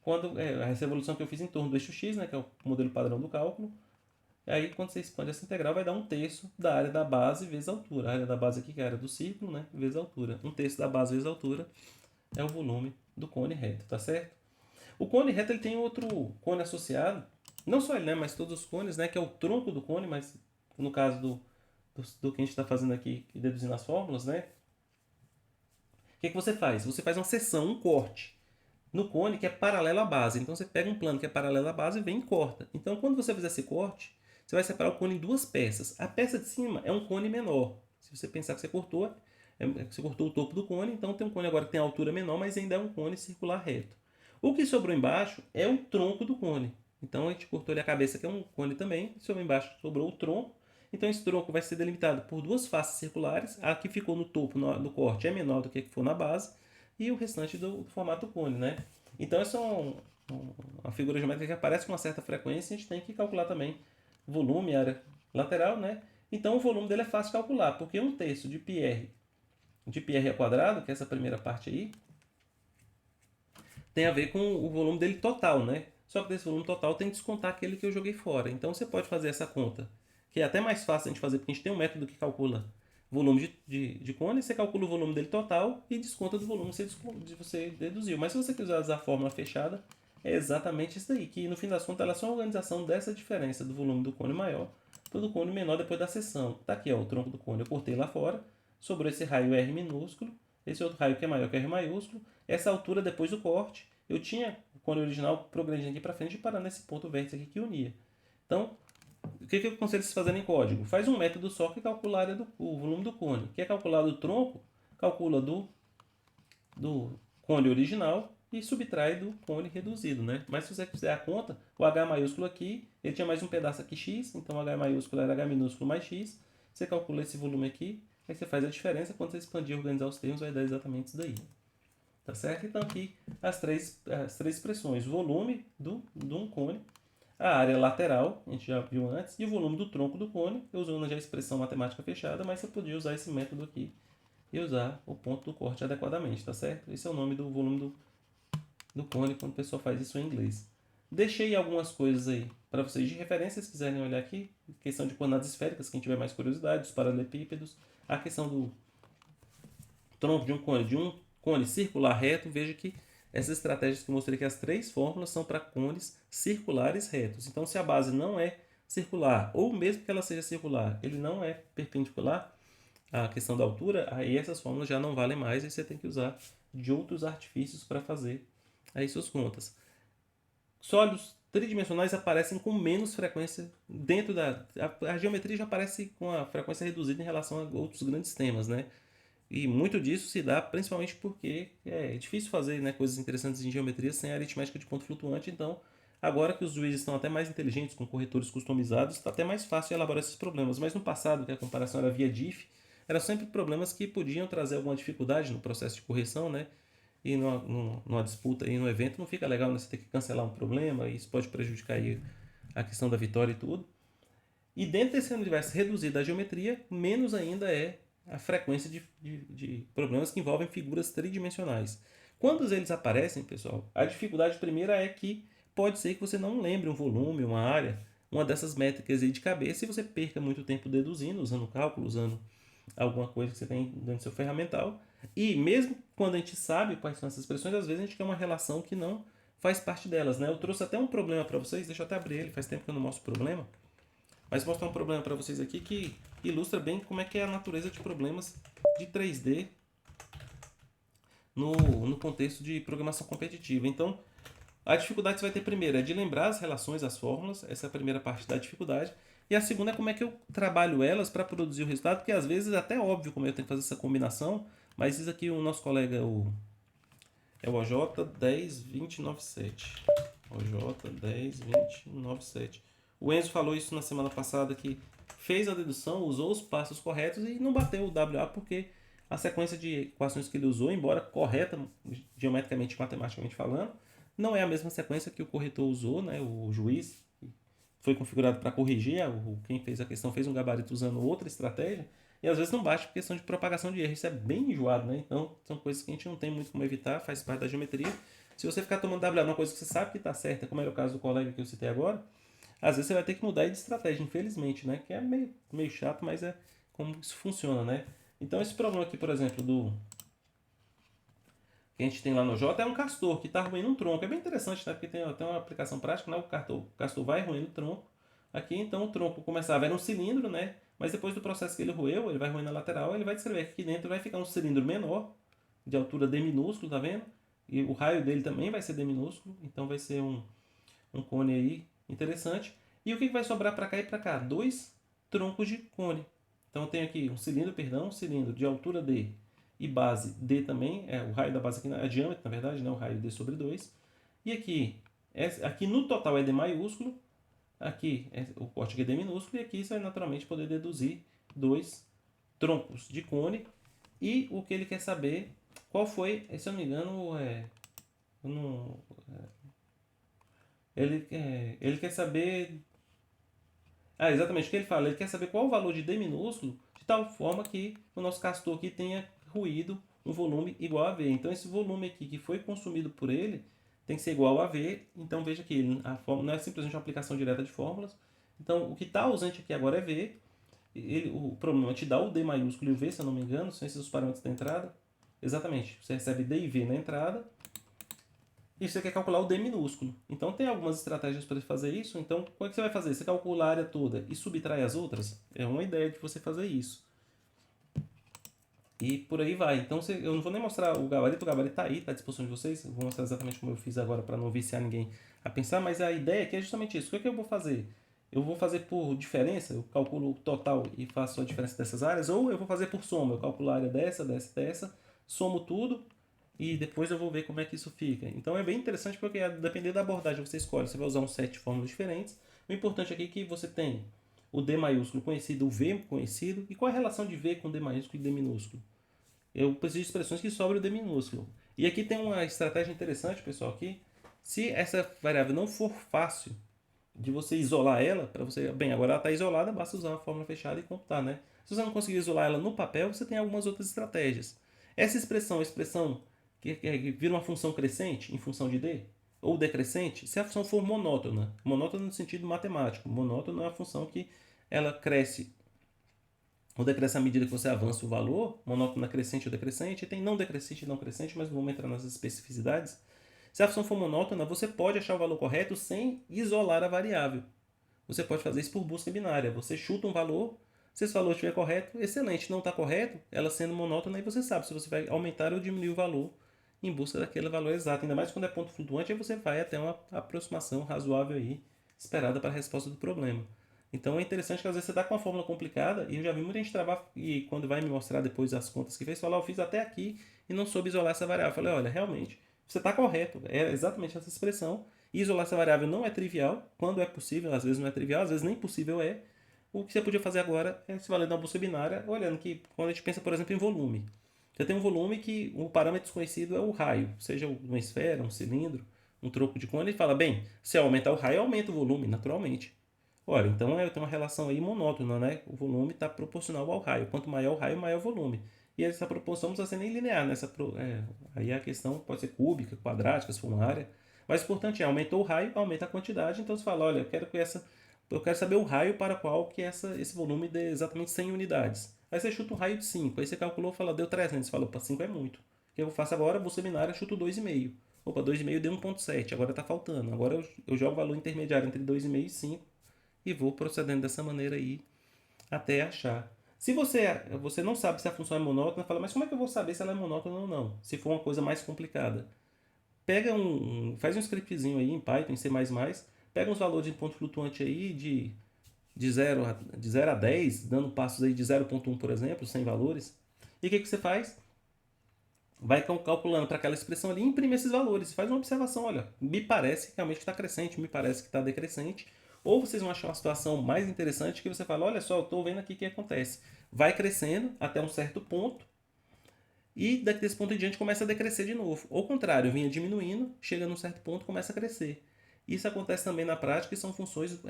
Speaker 1: quando essa revolução que eu fiz em torno do eixo x, né, que é o modelo padrão do cálculo, aí quando você expande essa integral vai dar 1/3 da área da base vezes a altura. A área da base aqui que é a área do círculo, né, vezes a altura. 1/3 da base vezes a altura é o volume do cone reto, tá certo? O cone reto ele tem outro cone associado, não só ele, né, mas todos os cones, né, que é o tronco do cone, mas no caso do que a gente está fazendo aqui, deduzindo as fórmulas, né, o que você faz? Você faz uma seção, um corte no cone que é paralelo à base. Então você pega um plano que é paralelo à base e vem e corta. Então quando você fizer esse corte, você vai separar o cone em duas peças. A peça de cima é um cone menor. Se você pensar que você cortou o topo do cone, então tem um cone agora que tem altura menor, mas ainda é um cone circular reto. O que sobrou embaixo é o tronco do cone. Então a gente cortou ali a cabeça, que é um cone também, sobrou embaixo sobrou o tronco. Então esse tronco vai ser delimitado por duas faces circulares. A que ficou no topo do corte é menor do que a que for na base, e o restante do formato cone, né? Então essa é uma figura geométrica que aparece com uma certa frequência, e a gente tem que calcular também volume, área lateral, né? Então o volume dele é fácil de calcular, porque 1/3 de πr ao quadrado, que é essa primeira parte aí, tem a ver com o volume dele total, né? Só que desse volume total tem que descontar aquele que eu joguei fora. Então você pode fazer essa conta, que é até mais fácil a gente fazer, porque a gente tem um método que calcula volume de cone, você calcula o volume dele total e desconta do volume que você deduziu. Mas se você quiser usar a fórmula fechada, é exatamente isso daí, que no fim das contas ela é só a organização dessa diferença do volume do cone maior para o cone menor depois da seção. Tá aqui, ó, o tronco do cone, eu cortei lá fora, sobrou esse raio R minúsculo, esse outro raio que é maior que R maiúsculo, essa altura depois do corte, eu tinha o cone original progredindo aqui para frente e parando nesse ponto vértice aqui que unia. Então, o que eu aconselho vocês fazerem em código? Faz um método só que calcula a área o volume do cone. Que é calculado o tronco, calcula do cone original e subtrai do cone reduzido, né? Mas se você fizer a conta, o H maiúsculo aqui, ele tinha mais um pedaço aqui x, então o H maiúsculo era H minúsculo mais x. Você calcula esse volume aqui, aí você faz a diferença. Quando você expandir e organizar os termos, vai dar exatamente isso daí. Tá certo? Então aqui as três expressões. Volume de um cone, a área lateral, a gente já viu antes, e o volume do tronco do cone. Eu usando já a expressão matemática fechada, mas você podia usar esse método aqui e usar o ponto do corte adequadamente, tá certo? Esse é o nome do volume do cone quando o pessoal faz isso em inglês. Deixei algumas coisas aí para vocês de referência, se quiserem olhar aqui. Questão de coordenadas esféricas, quem tiver mais curiosidade, os paralelepípedos. A questão do tronco de um cone circular reto, veja que essas estratégias que eu mostrei aqui, as três fórmulas, são para cones circulares retos. Então, se a base não é circular, ou mesmo que ela seja circular, ele não é perpendicular à questão da altura, aí essas fórmulas já não valem mais e você tem que usar de outros artifícios para fazer aí suas contas. Sólidos tridimensionais aparecem com menos frequência dentro da... A geometria já aparece com a frequência reduzida em relação a outros grandes temas, né? E muito disso se dá principalmente porque é difícil fazer, né, coisas interessantes em geometria sem aritmética de ponto flutuante. Então, agora que os juízes estão até mais inteligentes, com corretores customizados, está até mais fácil elaborar esses problemas. Mas no passado, que a comparação era via diff, eram sempre problemas que podiam trazer alguma dificuldade no processo de correção, né? E numa disputa e no evento não fica legal, né? Você ter que cancelar um problema, e isso pode prejudicar aí a questão da vitória e tudo. E dentro desse universo reduzido da geometria, menos ainda é a frequência de problemas que envolvem figuras tridimensionais. Quando eles aparecem, pessoal, a dificuldade primeira é que pode ser que você não lembre um volume, uma área, uma dessas métricas aí de cabeça, e você perca muito tempo deduzindo, usando cálculo, usando alguma coisa que você tem dentro do seu ferramental. E mesmo quando a gente sabe quais são essas expressões, às vezes a gente quer uma relação que não faz parte delas, né? Eu trouxe até um problema para vocês, deixa eu até abrir ele, faz tempo que eu não mostro o problema. Mas vou mostrar um problema para vocês aqui que ilustra bem como é que é a natureza de problemas de 3D no contexto de programação competitiva. Então, a dificuldade que você vai ter primeiro é de lembrar as relações, as fórmulas, essa é a primeira parte da dificuldade. E a segunda é como é que eu trabalho elas para produzir o resultado, porque às vezes é até óbvio como eu tenho que fazer essa combinação, mas isso aqui o nosso colega é o OJ 10297. OJ 10297. O Enzo falou isso na semana passada, que fez a dedução, usou os passos corretos e não bateu o WA porque a sequência de equações que ele usou, embora correta geometricamente e matematicamente falando, não é a mesma sequência que o corretor usou, né? O juiz foi configurado para corrigir, quem fez a questão fez um gabarito usando outra estratégia, e às vezes não bate por questão de propagação de erro. Isso é bem enjoado, né? Então, são coisas que a gente não tem muito como evitar, faz parte da geometria. Se você ficar tomando WA numa coisa que você sabe que está certa, como era o caso do colega que eu citei agora, às vezes você vai ter que mudar de estratégia, infelizmente, né? Que é meio chato, mas é como isso funciona, né? Então, esse problema aqui, por exemplo, do que a gente tem lá no J é um castor que está ruindo um tronco. É bem interessante, né? Porque tem até uma aplicação prática, né? O castor vai ruindo o tronco. Aqui, então, o tronco começava, era um cilindro, né? Mas depois do processo que ele roeu, ele vai roendo a lateral, ele vai descrever que aqui dentro vai ficar um cilindro menor, de altura D minúsculo, tá vendo? E o raio dele também vai ser D minúsculo, então vai ser um cone aí interessante. E o que vai sobrar para cá e para cá? Dois troncos de cone. Então eu tenho aqui um cilindro de altura D e base D também, o raio da base aqui, é diâmetro na verdade, né? O raio D sobre 2. E aqui no total é D maiúsculo, aqui o corte aqui é D minúsculo, e aqui você vai naturalmente poder deduzir dois troncos de cone. E o que ele quer saber, qual foi, se eu não me engano, eu não, ele quer saber. Ah, exatamente o que ele fala. Ele quer saber qual o valor de D minúsculo, de tal forma que o nosso castor aqui tenha ruído um volume igual a V. Então, esse volume aqui que foi consumido por ele tem que ser igual a V. Então, veja que a fórmula não é simplesmente uma aplicação direta de fórmulas. Então, o que está ausente aqui agora é V. O problema te dá o D maiúsculo e o V, se eu não me engano, são esses os parâmetros da entrada. Exatamente. Você recebe D e V na entrada e você quer calcular o D minúsculo. Então tem algumas estratégias para fazer isso. Então, como é que você vai fazer? Você calcula a área toda e subtrai as outras? É uma ideia de você fazer isso. E por aí vai. Então eu não vou nem mostrar o gabarito está aí, está à disposição de vocês. Eu vou mostrar exatamente como eu fiz agora para não viciar ninguém a pensar, mas a ideia aqui é justamente isso. O que eu vou fazer? Eu vou fazer por diferença, eu calculo o total e faço a diferença dessas áreas, ou eu vou fazer por soma, eu calculo a área dessa, somo tudo e depois eu vou ver como é que isso fica. Então é bem interessante porque a depender da abordagem que você escolhe, você vai usar um set de fórmulas diferentes. O importante aqui é que você tem o D maiúsculo conhecido, o V conhecido, e qual é a relação de V com D maiúsculo e D minúsculo? Eu preciso de expressões que sobre o D minúsculo. E aqui tem uma estratégia interessante, pessoal, aqui. Se essa variável não for fácil de você isolar ela, para você, bem, agora ela está isolada, basta usar uma fórmula fechada e computar, né? Se você não conseguir isolar ela no papel, você tem algumas outras estratégias. Essa expressão, a expressão que vira uma função crescente em função de D, ou decrescente, se a função for monótona no sentido matemático, monótona é uma função que ela cresce ou decresce à medida que você avança o valor, monótona crescente ou decrescente, e tem não decrescente e não crescente, mas não vamos entrar nas especificidades. Se a função for monótona, você pode achar o valor correto sem isolar a variável. Você pode fazer isso por busca binária. Você chuta um valor, se esse valor estiver correto, excelente. Não está correto, ela sendo monótona, aí você sabe se você vai aumentar ou diminuir o valor em busca daquele valor exato. Ainda mais quando é ponto flutuante, aí você vai até uma aproximação razoável aí, esperada para a resposta do problema. Então é interessante que às vezes você está com uma fórmula complicada e eu já vi muita gente travar e quando vai me mostrar depois as contas que fez, falar, eu fiz até aqui e não soube isolar essa variável. Eu falei, olha, realmente, você está correto, é exatamente essa expressão. E isolar essa variável não é trivial, quando é possível, às vezes não é trivial, às vezes nem possível é. O que você podia fazer agora é se valer da busca binária, olhando que quando a gente pensa, por exemplo, em volume. Você tem um volume que o parâmetro desconhecido é o raio, seja uma esfera, um cilindro, um troco de cone, ele fala, bem, se eu aumentar o raio, aumenta o volume, naturalmente. Ora, então eu tenho uma relação aí monótona, né? O volume está proporcional ao raio. Quanto maior o raio, maior o volume. E essa proporção não precisa ser nem linear, né? Aí a questão pode ser cúbica, quadrática, se for uma área. Mas o importante é, aumentou o raio, aumenta a quantidade. Então você fala, olha, eu quero saber o raio para qual que esse volume dê exatamente 100 unidades. Aí você chuta um raio de 5. Aí você calculou, fala, deu 300. Você fala, opa, 5 é muito. O que eu faço agora? Busca binária, chuto 2,5. Opa, 2,5 deu 1,7. Agora está faltando. Agora eu jogo o valor intermediário entre 2,5 e 5 e vou procedendo dessa maneira aí até achar. Se você não sabe se a função é monótona, fala, mas como é que eu vou saber se ela é monótona ou não? Se for uma coisa mais complicada. Faz um scriptzinho aí em Python, em C++, pega uns valores de ponto flutuante aí de 0 a 10, dando passos aí de 0,1, por exemplo, 100 valores. E o que você faz? Vai calculando para aquela expressão ali, imprime esses valores, faz uma observação, olha, me parece realmente que está crescente, me parece que está decrescente. Ou vocês vão achar uma situação mais interessante que você fala, olha só, eu estou vendo aqui o que acontece. Vai crescendo até um certo ponto e desse ponto em diante começa a decrescer de novo. Ou ao contrário, vinha diminuindo, chega num certo ponto começa a crescer. Isso acontece também na prática e são funções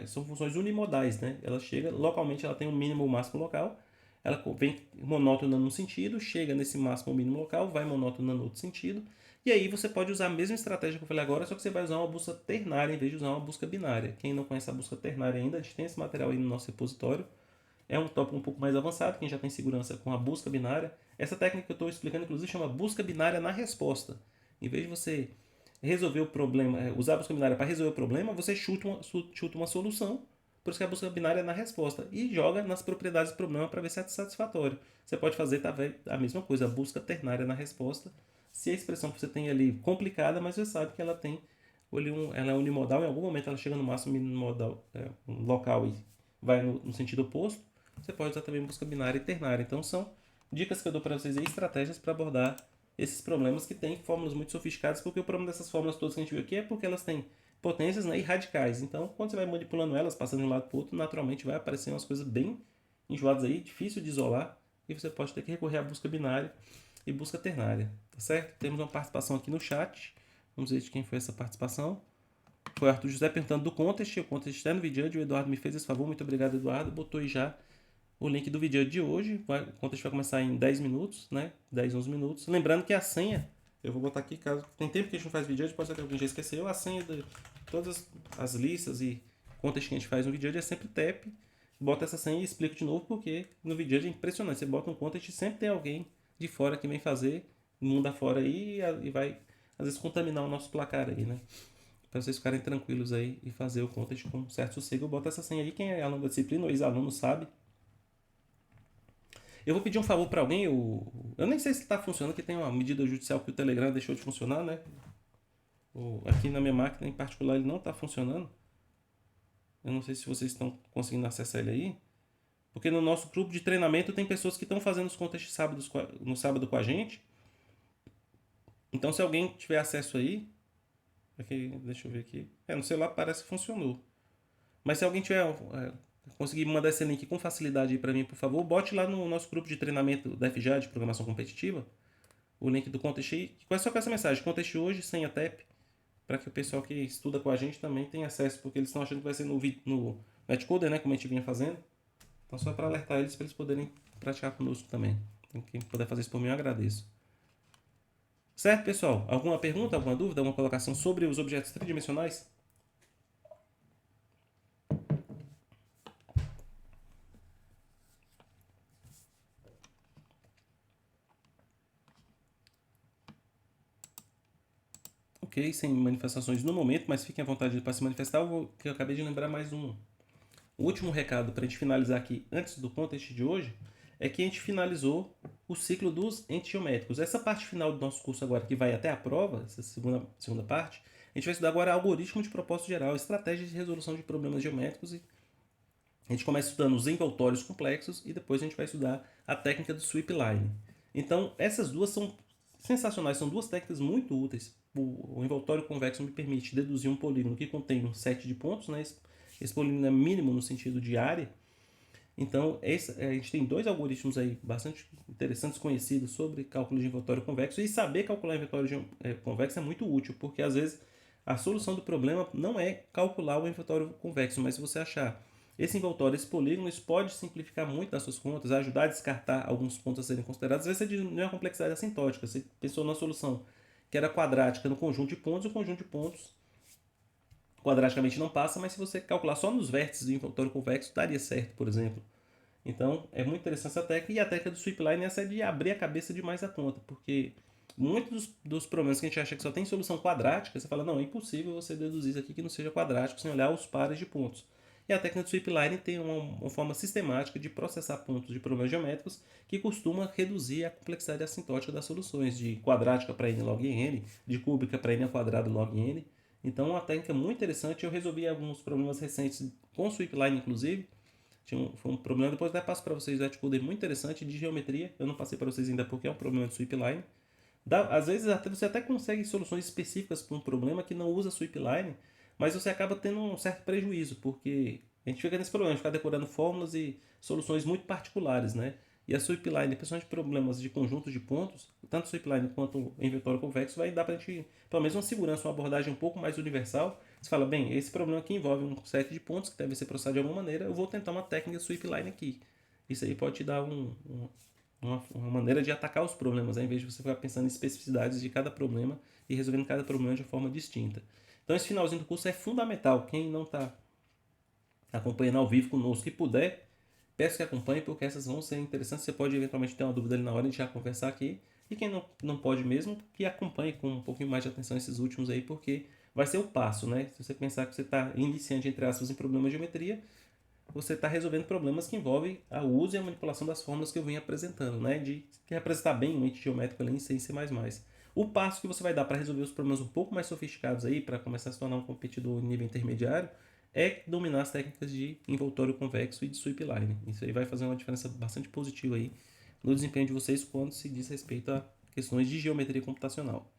Speaker 1: são funções unimodais, né? Ela chega localmente, ela tem um mínimo e um máximo local. Ela vem monótona num sentido, chega nesse máximo ou mínimo local, vai monótona no outro sentido. E aí você pode usar a mesma estratégia que eu falei agora, só que você vai usar uma busca ternária em vez de usar uma busca binária. Quem não conhece a busca ternária ainda, a gente tem esse material aí no nosso repositório. É um tópico um pouco mais avançado, quem já tem segurança com a busca binária. Essa técnica que eu estou explicando, inclusive, chama busca binária na resposta. Em vez de você resolver o problema, usar a busca binária para resolver o problema, você chuta uma solução, por isso que a busca binária é na resposta, e joga nas propriedades do problema para ver se é satisfatório. Você pode fazer a mesma coisa, a busca ternária na resposta, se a expressão que você tem ali é complicada, mas você sabe que ela tem ela é unimodal, em algum momento ela chega no máximo unimodal local e vai no sentido oposto, você pode usar também busca binária e ternária. Então são dicas que eu dou para vocês aí, estratégias para abordar esses problemas que têm fórmulas muito sofisticadas, porque o problema dessas fórmulas todas que a gente viu aqui é porque elas têm potências, né, e radicais. Então, quando você vai manipulando elas, passando de um lado para o outro, naturalmente vai aparecer umas coisas bem enjoadas aí, difícil de isolar, e você pode ter que recorrer à busca binária e busca ternária, tá certo? Temos uma participação aqui no chat, vamos ver de quem foi essa participação. Foi o Arthur José perguntando do contest, o contest está no vídeo, o Eduardo me fez esse favor, muito obrigado, Eduardo, botou aí já o link do vídeo de hoje, o contest vai começar em 10 minutos, né, 10, 11 minutos, lembrando que a senha, eu vou botar aqui, caso tem tempo que a gente não faz vídeo, pode ser que alguém já esqueceu, a senha de todas as listas e contest que a gente faz no vídeo é sempre TAP, bota essa senha e explico de novo, porque no vídeo é impressionante, você bota um contest e sempre tem alguém de fora que vem fazer, mundo afora aí, e vai, às vezes, contaminar o nosso placar aí, né, para vocês ficarem tranquilos aí e fazer o contest com certo sossego. Eu boto essa senha aí, quem é aluno da disciplina ou ex-aluno sabe. Eu vou pedir um favor para alguém, eu nem sei se está funcionando, que tem uma medida judicial que o Telegram deixou de funcionar, né? Aqui na minha máquina em particular ele não está funcionando. Eu não sei se vocês estão conseguindo acessar ele aí. Porque no nosso grupo de treinamento tem pessoas que estão fazendo os contests no sábado com a gente. Então se alguém tiver acesso aí, deixa eu ver aqui. No celular parece que funcionou. Mas se alguém tiver conseguir mandar esse link com facilidade aí para mim, por favor, bote lá no nosso grupo de treinamento da FJA de programação competitiva o link do contest aí, só com essa mensagem, contest hoje sem a TAP, para que o pessoal que estuda com a gente também tenha acesso, porque eles estão achando que vai ser no Netcoder, né, como a gente vinha fazendo. Então só para alertar eles, para eles poderem praticar conosco também. Então, quem puder fazer isso por mim, eu agradeço. Certo, pessoal? Alguma pergunta, alguma dúvida, alguma colocação sobre os objetos tridimensionais? Ok, sem manifestações no momento, mas fiquem à vontade para se manifestar. Que eu acabei de lembrar mais um. O último recado para a gente finalizar aqui antes do contest de hoje é que a gente finalizou o ciclo dos entes geométricos. Essa parte final do nosso curso agora, que vai até a prova, essa segunda parte, a gente vai estudar agora algoritmo de propósito geral, estratégias de resolução de problemas geométricos. E a gente começa estudando os envoltórios complexos e depois a gente vai estudar a técnica do sweep line. Então, essas duas são sensacionais, são duas técnicas muito úteis. O envoltório convexo me permite deduzir um polígono que contém um set de pontos, né? Esse polígono é mínimo no sentido de área. Então, a gente tem dois algoritmos aí bastante interessantes, conhecidos sobre cálculo de envoltório convexo, e saber calcular envoltório convexo é muito útil, porque às vezes a solução do problema não é calcular o envoltório convexo, mas se você achar esse envoltório, esse polígono, isso pode simplificar muito as suas contas, ajudar a descartar alguns pontos a serem considerados. Às vezes você diminui a complexidade assintótica, você pensou numa solução que era quadrática no conjunto de pontos, o conjunto de pontos quadraticamente não passa, mas se você calcular só nos vértices do envoltório convexo, daria certo, por exemplo. Então, é muito interessante essa técnica, e a técnica do sweep line é essa de abrir a cabeça demais da conta, porque muitos dos problemas que a gente acha que só tem solução quadrática, você fala, não, é impossível você deduzir isso aqui que não seja quadrático sem olhar os pares de pontos. E a técnica do sweep line tem uma forma sistemática de processar pontos de problemas geométricos que costuma reduzir a complexidade assintótica das soluções, de quadrática para n log n, de cúbica para n ao quadrado log n. Então, é uma técnica muito interessante. Eu resolvi alguns problemas recentes com o sweep line, inclusive. Foi um problema, depois até passo para vocês o Netcoder muito interessante de geometria. Eu não passei para vocês ainda porque é um problema de sweep line. Às vezes você até consegue soluções específicas para um problema que não usa sweep line, mas você acaba tendo um certo prejuízo, porque a gente fica nesse problema de ficar decorando fórmulas e soluções muito particulares, né? E a Sweepline, principalmente problemas de conjuntos de pontos, tanto Sweepline quanto o inventório convexo, vai dar para a gente, pelo menos, uma segurança, uma abordagem um pouco mais universal. Você fala, bem, esse problema aqui envolve um set de pontos que deve ser processado de alguma maneira, eu vou tentar uma técnica Sweepline aqui. Isso aí pode te dar uma maneira de atacar os problemas, ao invés de você ficar pensando em especificidades de cada problema e resolvendo cada problema de forma distinta. Então, esse finalzinho do curso é fundamental. Quem não está acompanhando ao vivo conosco e puder, peço que acompanhe, porque essas vão ser interessantes. Você pode eventualmente ter uma dúvida ali na hora de já conversar aqui. E quem não pode mesmo, que acompanhe com um pouquinho mais de atenção esses últimos aí, porque vai ser o passo, né? Se você pensar que você está iniciante, entre aspas, em problemas de geometria, você está resolvendo problemas que envolvem o uso e a manipulação das fórmulas que eu venho apresentando, né? De representar bem um ente geométrico ali em C e C++. O passo que você vai dar para resolver os problemas um pouco mais sofisticados aí, para começar a se tornar um competidor em nível intermediário, é dominar as técnicas de envoltório convexo e de sweepline. Isso aí vai fazer uma diferença bastante positiva aí no desempenho de vocês quando se diz respeito a questões de geometria computacional.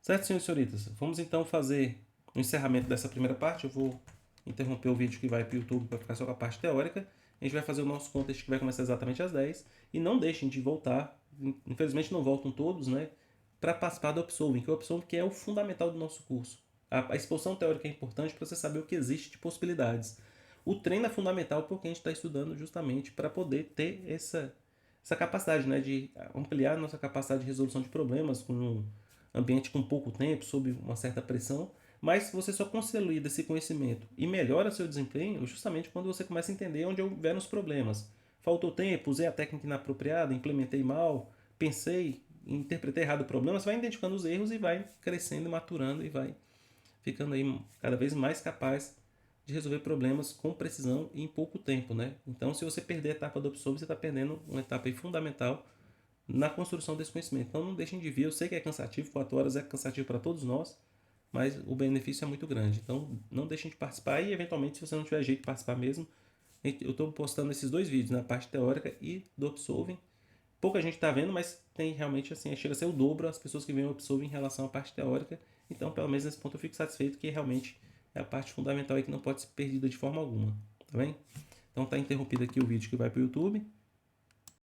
Speaker 1: Certo, senhores e senhoritas? Vamos então fazer o encerramento dessa primeira parte. Eu vou interromper o vídeo que vai para o YouTube para ficar só com a parte teórica. A gente vai fazer o nosso contest que vai começar exatamente às 10. E não deixem de voltar, infelizmente não voltam todos, né? Para participar do Upsolving, que é o Upsolving que é o fundamental do nosso curso. A exposição teórica é importante para você saber o que existe de possibilidades. O treino é fundamental porque a gente está estudando justamente para poder ter essa capacidade, né, de ampliar nossa capacidade de resolução de problemas com um ambiente com pouco tempo, sob uma certa pressão, mas você só consolida esse conhecimento e melhora seu desempenho justamente quando você começa a entender onde houver os problemas. Faltou tempo, usei a técnica inapropriada, implementei mal, pensei, interpretei errado o problema, você vai identificando os erros e vai crescendo e maturando e vai ficando aí cada vez mais capaz de resolver problemas com precisão e em pouco tempo, né? Então, se você perder a etapa do Upsolve, você está perdendo uma etapa aí fundamental na construção desse conhecimento. Então, não deixem de vir. Eu sei que é cansativo, 4 horas é cansativo para todos nós, mas o benefício é muito grande. Então, não deixem de participar e, eventualmente, se você não tiver jeito de participar mesmo, eu estou postando esses dois vídeos, na parte teórica e do Upsolving. Pouca gente está vendo, mas tem realmente assim, chega a ser o dobro as pessoas que veem o Upsolving em relação à parte teórica. Então, pelo menos nesse ponto eu fico satisfeito que realmente é a parte fundamental aí que não pode ser perdida de forma alguma, tá bem? Então tá interrompido aqui o vídeo que vai para o YouTube.